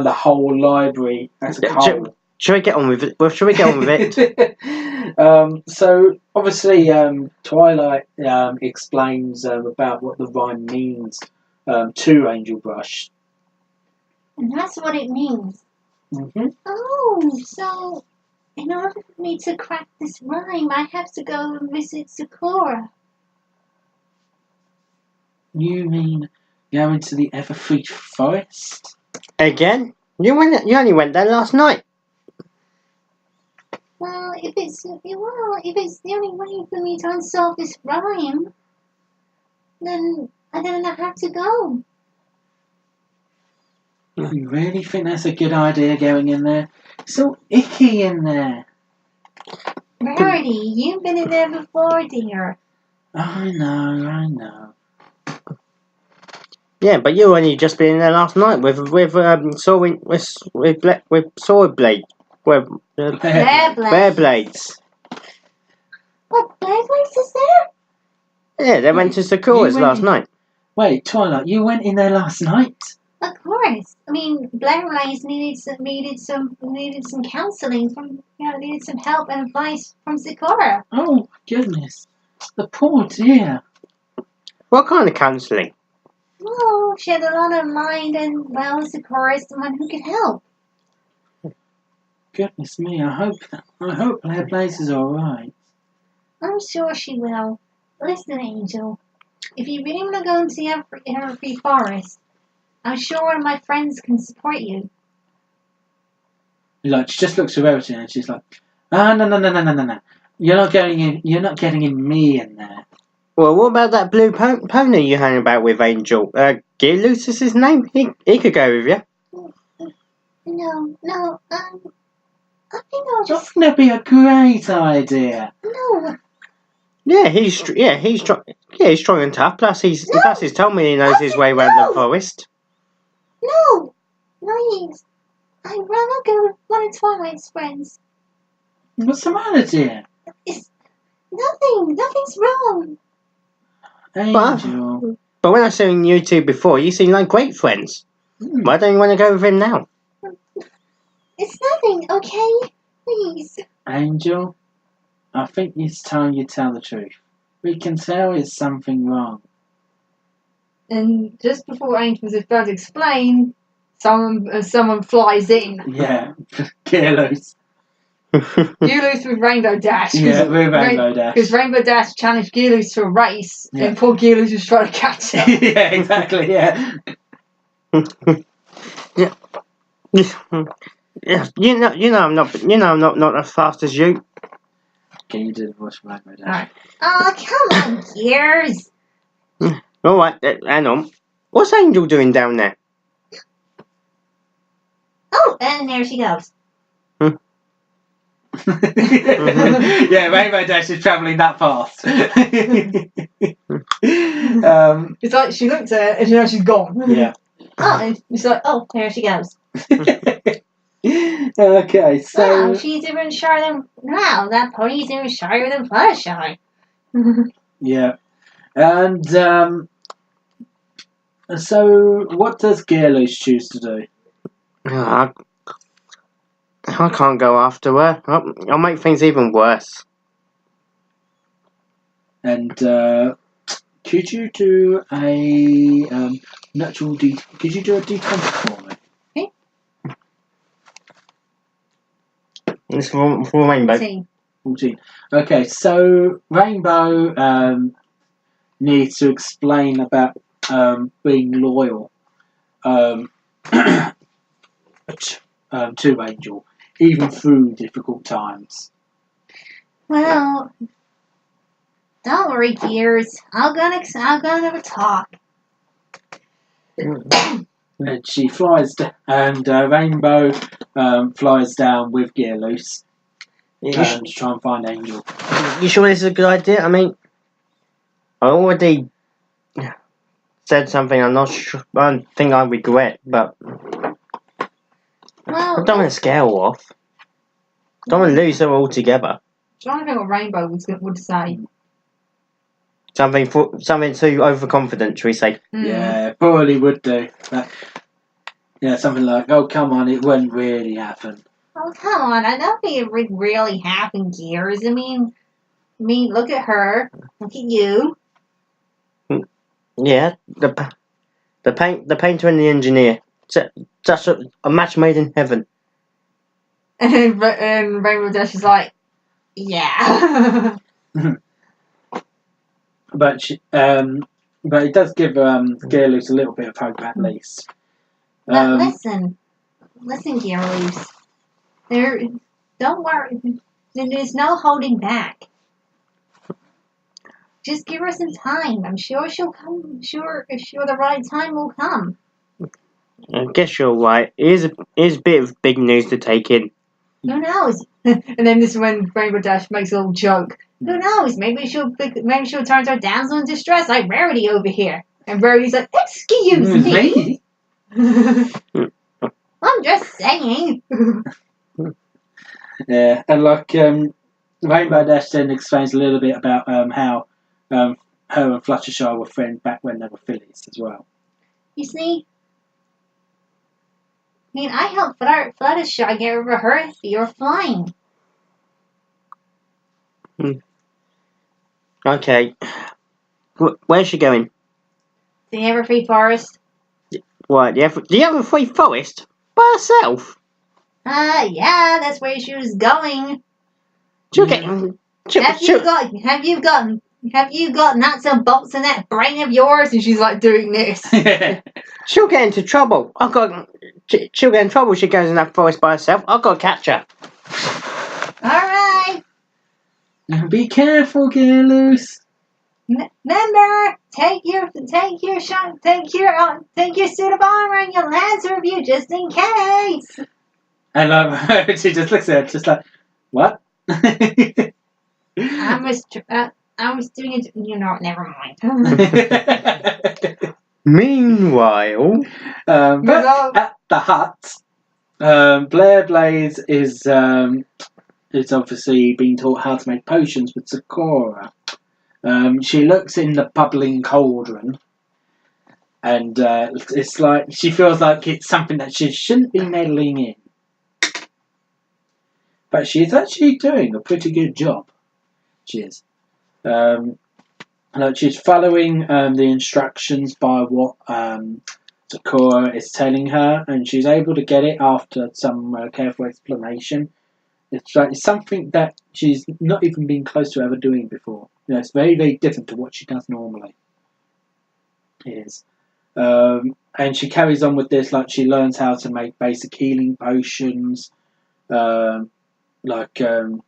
the whole library as a whole. Shall we get on with it? Well, shall we get on with it? So obviously, Twilight explains about what the rhyme means to Angel Brush. And that's what it means. Mm-hmm. Oh, so in order for me to crack this rhyme, I have to go and visit Sakura. You mean going to the Everfree Forest? Again? You only went there last night. Well, if it's the only way for me to unsolve this crime, then I don't have to go. You really think that's a good idea going in there? It's so icky in there. Rarity, you've been in there before, dear. I know. Yeah, but you only just been in there last night with sword blade, with Blair Blair Blades. What, Blair Bladez is there? Yeah, they went to Sakura's last night. Wait, Twilight, you went in there last night? Of course. I mean, Blair Bladez needed some counseling needed some help and advice from Sakura. Oh, goodness. The poor dear. What kind of counselling? Oh, she had a lot of mind, and well, Sakura is the one who could help. Goodness me, I hope Blair Bladez is alright. I'm sure she will. Listen, Angel, if you really want to go into the Everfree Forest, I'm sure one of my friends can support you. Like, she just looks around and she's like, no. You're not getting me in there. Well, what about that blue pony you hang about with, Angel? Gearloose is his name? He could go with you. No, I think I'll just... Wouldn't that be a great idea? No. Yeah, he's strong and tough. Plus, he's told me he knows his way around the forest. No, please. I'd rather go with one of Twilight's friends. What's the matter, dear? It's nothing's wrong. Angel. But when I saw you two before, you seem like great friends. Why don't you want to go with him now? It's nothing, okay? Please. Angel, I think it's time you tell the truth. We can tell it's something wrong. And just before Angel was about to explain, someone flies in. Yeah, Gearloose. Gearloose with Rainbow Dash. Yeah, with Rainbow Dash. Because Rainbow Dash challenged Gearloose to a race, Yeah. and poor Gearloose was trying to catch him. Yeah, exactly, yeah. Yeah, you know I'm not as fast as you. Can you do the voice for Rainbow Dash? Oh, come on, Gears. All right, hang on. What's Angel doing down there? Oh, and there she goes. Yeah, Rainbow Dash is travelling that fast. It's like she looked at it and now she's gone. Yeah. Oh, and it's like, oh, there she goes. Okay, so... Wow, she's even shyer than... Wow, that pony's even shyer than Fluttershy. Yeah. And, so, what does Gearloose choose to do? I can't go after her. I'll make things even worse. And, could you do a, could you do a D20 for me? It's for Rainbow. 14. Okay, so Rainbow needs to explain about being loyal to Angel, even through difficult times. Well, don't worry, Gears. I'll go and have a talk. And she flies and Rainbow flies down with Gearloose to try and find Angel. You sure this is a good idea? I mean, I already said something I don't think I regret, but I don't want to scare her off. I don't want to lose her altogether. Trying to think what Rainbow would say. Something too overconfident, shall we say? Yeah, probably would do. Yeah, something like, oh, come on, it wouldn't really happen. Oh, come on. I don't think it would really happen, Gears. I mean, look at her. Look at you. Yeah, the painter and the engineer. Such a match made in heaven. And Rainbow Dash is like, yeah. But But it does give Gearloose a little bit of hope at least. But listen, Gearloose. Don't worry. There's no holding back. Just give her some time. I'm sure she'll come. I'm sure the right time will come. I guess you're right. It is a bit of big news to take in. Who knows? And then this is when Rainbow Dash makes a little joke. Who knows? Maybe she'll turn her damsel in distress like Rarity over here. And Rarity's like, excuse me. I'm just saying. Yeah, and like Rainbow Dash then explains a little bit about how her and Fluttershy were friends back when they were fillies as well. You see, I helped Fluttershy get over her fear of flying. Okay. Where's she going? The Everfree Forest. What? The Everfree Forest? By herself? Yeah, that's where she was going. Have you got nuts and bolts in that brain of yours? And she's like doing this. She'll get into trouble. She'll get in trouble if she goes in that forest by herself. I've got to catch her. Alright. Be careful, Gearloose. Remember, take your suit of armor and your Lancer with you just in case. And she just looks at it, just like, what? I was doing it. Never mind. Meanwhile, but at the hut, Blair Bladez is obviously being taught how to make potions with Sakura. She looks in the bubbling cauldron, and it's like she feels like it's something that she shouldn't be meddling in. But she's actually doing a pretty good job. She is. She's following the instructions by what Sakura is telling her, and she's able to get it after some careful explanation. It's something that she's not even been close to ever doing before. It's very, very different to what she does normally. It is. And she carries on with this, like she learns how to make basic healing potions,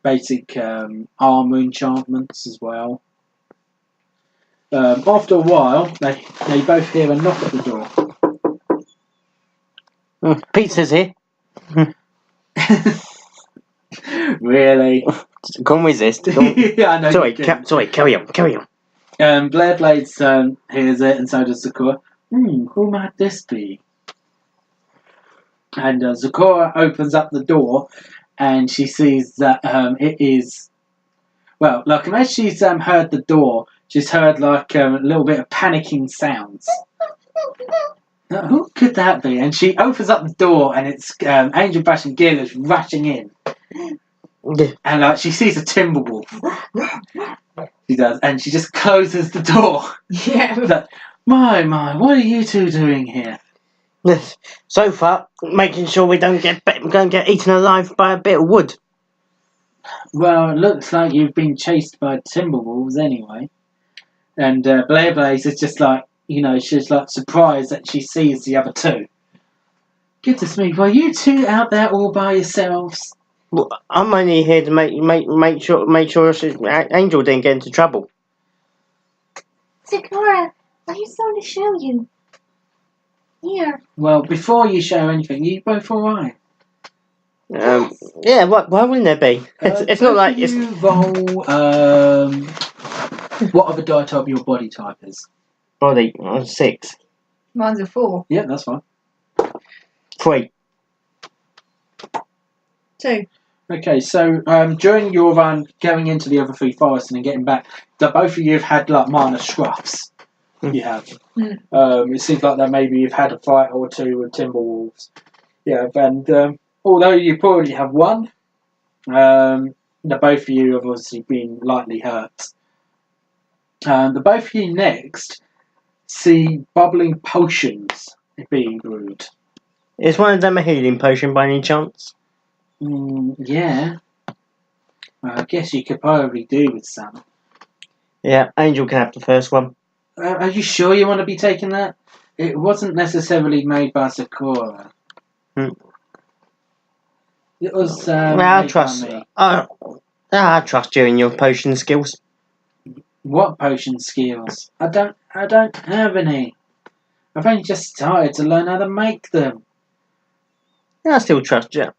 basic armor enchantments as well. After a while, they both hear a knock at the door. Pizza's here. Really? Can't resist. Yeah, I know. Sorry, carry on. Blair Bladez hears it, and so does Sakura. Who might this be? And Sakura opens up the door, and she sees that it is. Well, as she's heard the door, she's heard a little bit of panicking sounds. Who could that be? And she opens up the door, and it's Angel Bash and Gearloose rushing in. And she sees a Timberwolf. She does, and she just closes the door. Yeah. My, what are you two doing here? So far, making sure we don't get eaten alive by a bit of wood. Well, it looks like you've been chased by Timberwolves anyway. And Blair Bladez is just she's surprised that she sees the other two. Goodness me, were you two out there all by yourselves? Well, I'm only here to make sure Angel didn't get into trouble. Sakura, I just want to show you. Here. Well, before you show anything, you both alright? Yeah, why wouldn't there be? It's not like it's. You roll. What other die type your body type is? Body 6. Mine's a 4. Yeah, that's fine. 3. 2. Okay, so during your run going into the other 3 forests and then getting back, both of you have had minor scruffs. You have. It seems like that maybe you've had a fight or two with Timberwolves. Yeah, and although you probably have won, the both of you have obviously been lightly hurt. The both of you next see bubbling potions being brewed. Is one of them a healing potion by any chance? Yeah. I guess you could probably do with some. Yeah, Angel can have the first one. Are you sure you want to be taking that? It wasn't necessarily made by Sakura. Hmm. It was Well, I made trust. by me. I trust you and your potion skills. What potion skills? I don't have any. I've only just started to learn how to make them. I still trust you.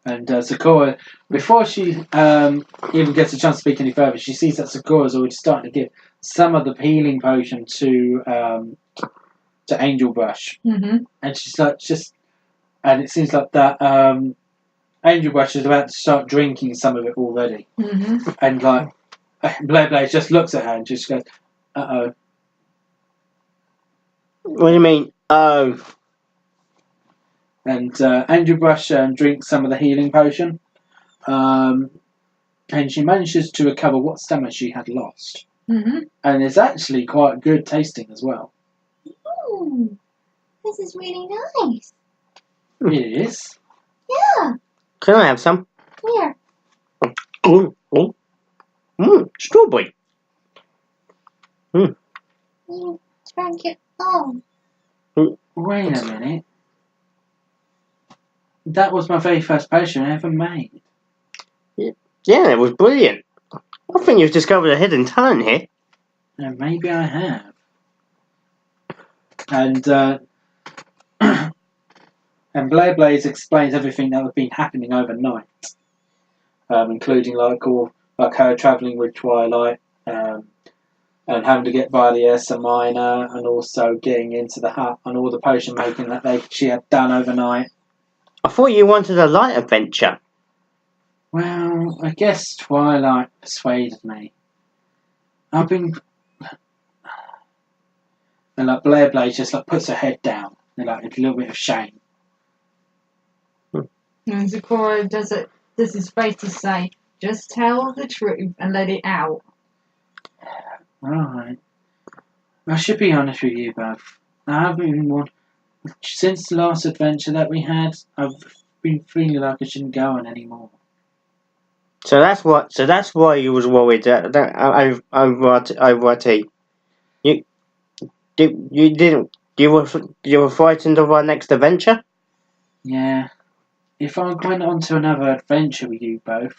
And Sakura, before she even gets a chance to speak any further, she sees that Sakura's already starting to give some of the healing potion to Angel Brush, Mm-hmm. and she's like, and it seems like that Angel Brush is about to start drinking some of it already, Mm-hmm. and like Blair Bladez just looks at her and just goes, "Uh-oh." What do you mean? Oh. And Angel Brush drinks some of the healing potion, and she manages to recover what stamina she had lost. Mm-hmm. And it's actually quite good tasting as well. Ooh, this is really nice. It is. Yeah, Can I have some? here. Strawberry. You drank it all. Wait a minute. That was my very first potion I ever made. Yeah, it was brilliant. I think you've discovered a hidden talent here. And maybe I have. And and Blair Bladez explains everything that had been happening overnight, including like her travelling with Twilight, and having to get by the Ursa Minor, and also getting into the hut, and all the potion making that she had done overnight. I thought you wanted a light adventure. Well, I guess Twilight persuaded me. I've been... And like Blair Bladez just like puts her head down in like a little bit of shame. And Sakura does his face to say, just tell the truth and let it out. Alright. I should be honest with you both. I haven't even since the last adventure that we had, I've been feeling like I shouldn't go on anymore. So that's why you was worried over tea. You were frightened of our next adventure? Yeah. If I went on to another adventure with you both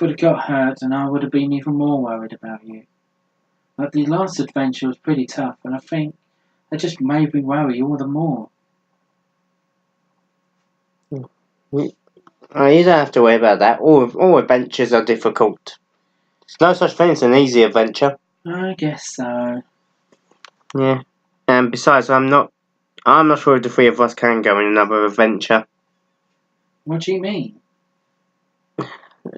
would have got hurt and I would have been even more worried about you. But the last adventure was pretty tough, and I think it just made me worry all the more. You don't have to worry about that. All adventures are difficult. There's no such thing as an easy adventure. I guess so. Yeah. And besides, I'm not sure if the three of us can go on another adventure. What do you mean?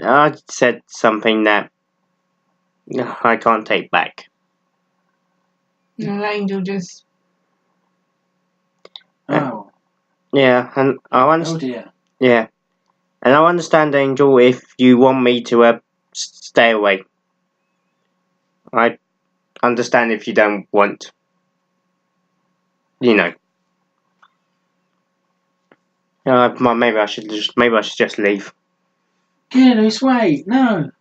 I said something that I can't take back. And Angel just... Oh. Yeah, and I Oh understand. dear. Yeah, and I understand, Angel, if you want me to stay away. I understand if you don't want. You know. Maybe I should just leave. Goodness, wait, no.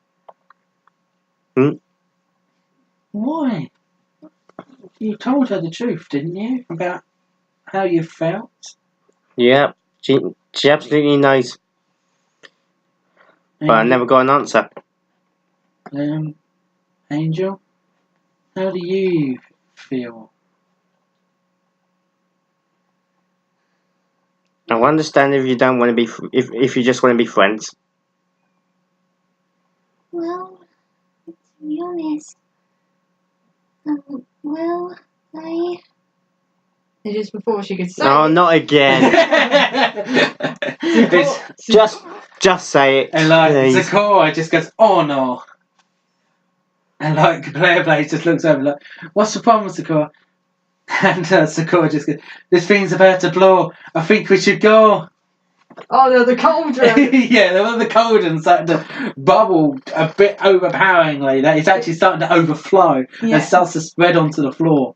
Why? You told her the truth, didn't you? About how you felt? Yeah, she absolutely knows, but I never got an answer. Angel, how do you feel? I understand if you don't want to be, if you just want to be friends. Well, to be honest, well, I... And just before she could say No, it, not again. just say it. And like please. Sakura just goes, oh no. And like Blair Bladez just looks over like, what's the problem, Sakura? And Sakura just goes, this thing's about to blow. I think we should go. oh no, the cauldron! Yeah, the cauldron starting to bubble a bit overpoweringly. That it's actually starting to overflow Yeah. and starts to spread onto the floor.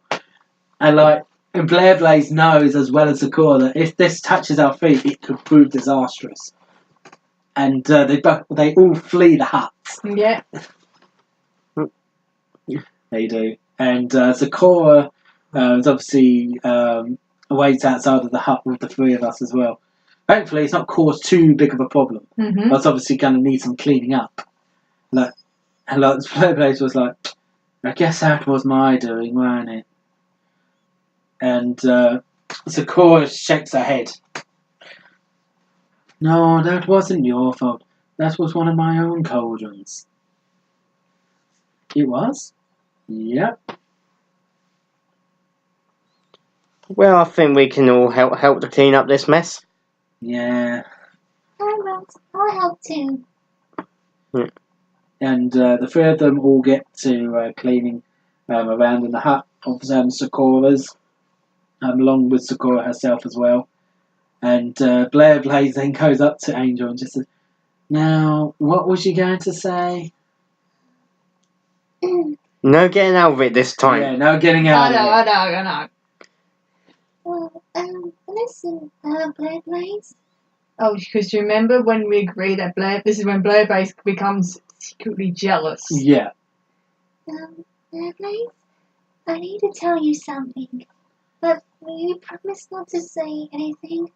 And Blair Bladez knows as well as Sakura that if this touches our feet, it could prove disastrous. And they all flee the hut. Yeah. They do. And Sakura is obviously waits outside of the hut with the three of us as well. Hopefully, it's not caused too big of a problem. Mm-hmm. That's obviously going to need some cleaning up. And the Blair Bladez was like, I guess that was my doing, wasn't it? And Sakura shakes her head. No, that wasn't your fault. That was one of my own cauldrons. It was? Yep. Well, I think we can all help to clean up this mess. Yeah. I'll help too. And the three of them all get to cleaning around in the hut of Sakura's, along with Sakura herself as well. And Blair Bladez then goes up to Angel and just says, now, what was you going to say? No getting out of it this time. Yeah, no getting out I of it. know. Well, listen, Blair Bladez. Oh, because you remember when we agreed that this is when Blair becomes secretly jealous. Yeah. Blair Bladez, I need to tell you something, but will you promise not to say anything?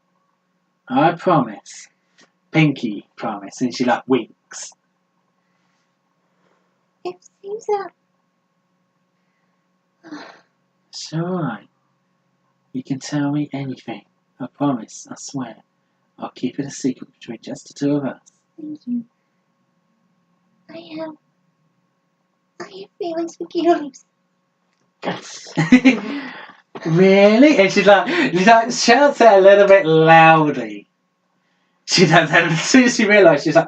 I promise. Pinky promise. And she winks. It seems that... It's alright. You can tell me anything. I promise. I swear. I'll keep it a secret between just the two of us. Thank you. I have feelings for Gearloose. Really? And she shouts it a little bit loudly. She does that, and as soon as she realises, she's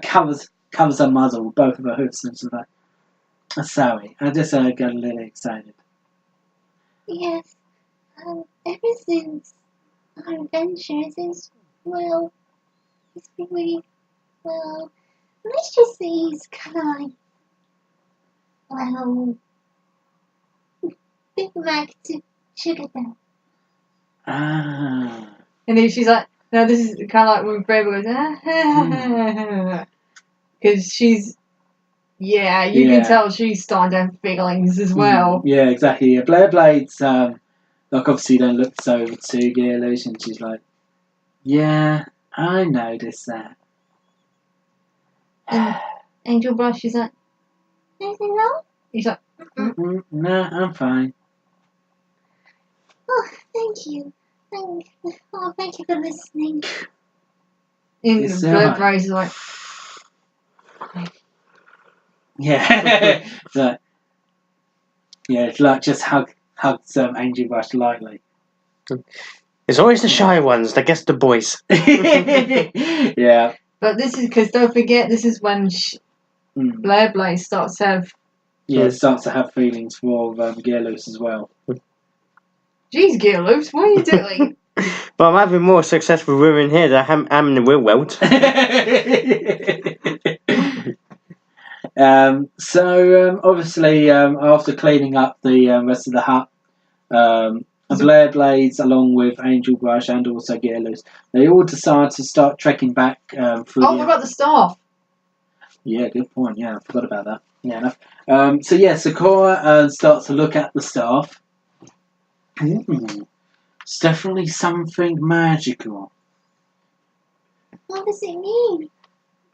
covers her muzzle with both of her hoofs, and she's like, I'm sorry, I just got a little excited. Yes. Ever since our adventures it's been really, let's just say he's kind of Big Mac to Sugar Bell. Ah. And then she's like, no, this is kind of like when Blair goes, because she's, you can tell she's starting to have feelings as well. Yeah, exactly. Yeah. Blair Bladez, obviously then looks over to Gearloose and she's like, yeah, I noticed that. And Angel Brush is like, anything wrong? He's like, No, I'm fine. Oh, thank you. Thank you for listening. in It's Blair alright. Bladez is like, Yeah. It's like just hugs Angel Brush lightly. It's always the shy ones that gets the boys. Yeah. but this is because don't forget, this is when Blair Bladez starts to have. Yeah, starts to have feelings for Gearloose as well. Jeez, Gearloose, what are you doing? But I'm having more success with women here than I am in the real world. So obviously, after cleaning up the rest of the hut, Blair Bladez, along with Angel Brush and also Gearloose, they all decide to start trekking back through. What about the staff? Yeah, good point. Yeah, I forgot about that. Yeah, enough. Sakura starts to look at the staff. It's definitely something magical. What does it mean?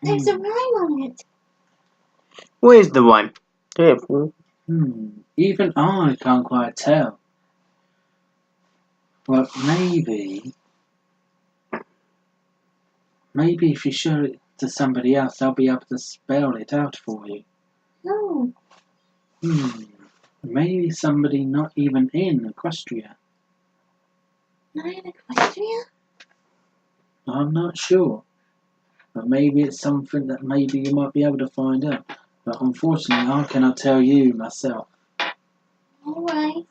There's a rhyme on it. Where's the rhyme? Yeah. Even I can't quite tell. But maybe if you show it to somebody else, they'll be able to spell it out for you. Oh. Maybe somebody not even in Equestria. Not in Equestria? I'm not sure. But maybe it's something that maybe you might be able to find out. But unfortunately, I cannot tell you myself. Alright.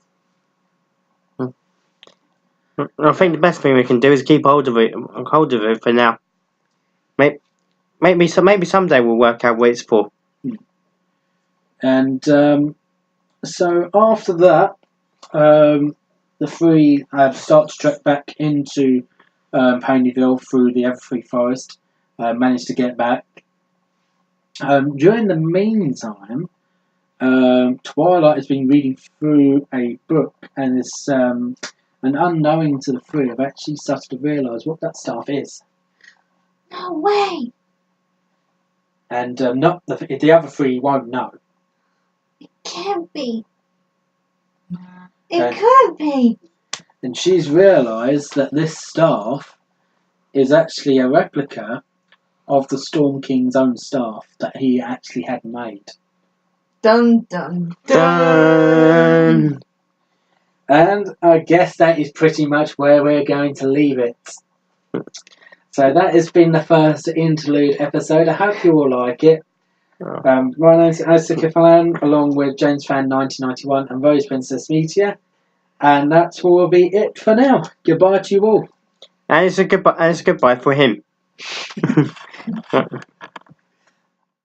I think the best thing we can do is keep hold of it for now. Maybe someday we'll work out what it's for. And so after that, the three start to trek back into Ponyville through the Everfree Forest. Managed to get back. During the meantime, Twilight has been reading through a book and is, and unknowing to the three, have actually started to realise what that staff is. No way. And not the other three won't know. It can't be. It could be. And she's realised that this staff is actually a replica of the Storm King's own staff that he actually had made. Dun dun Dun. And I guess that is pretty much where we're going to leave it. So that has been the first interlude episode. I hope you all like it. My name's Aceikith-Alain, along with James Fan 1991 and Roseprincessmitia. And that will be it for now. Goodbye to you all. And it's a goodbye for him.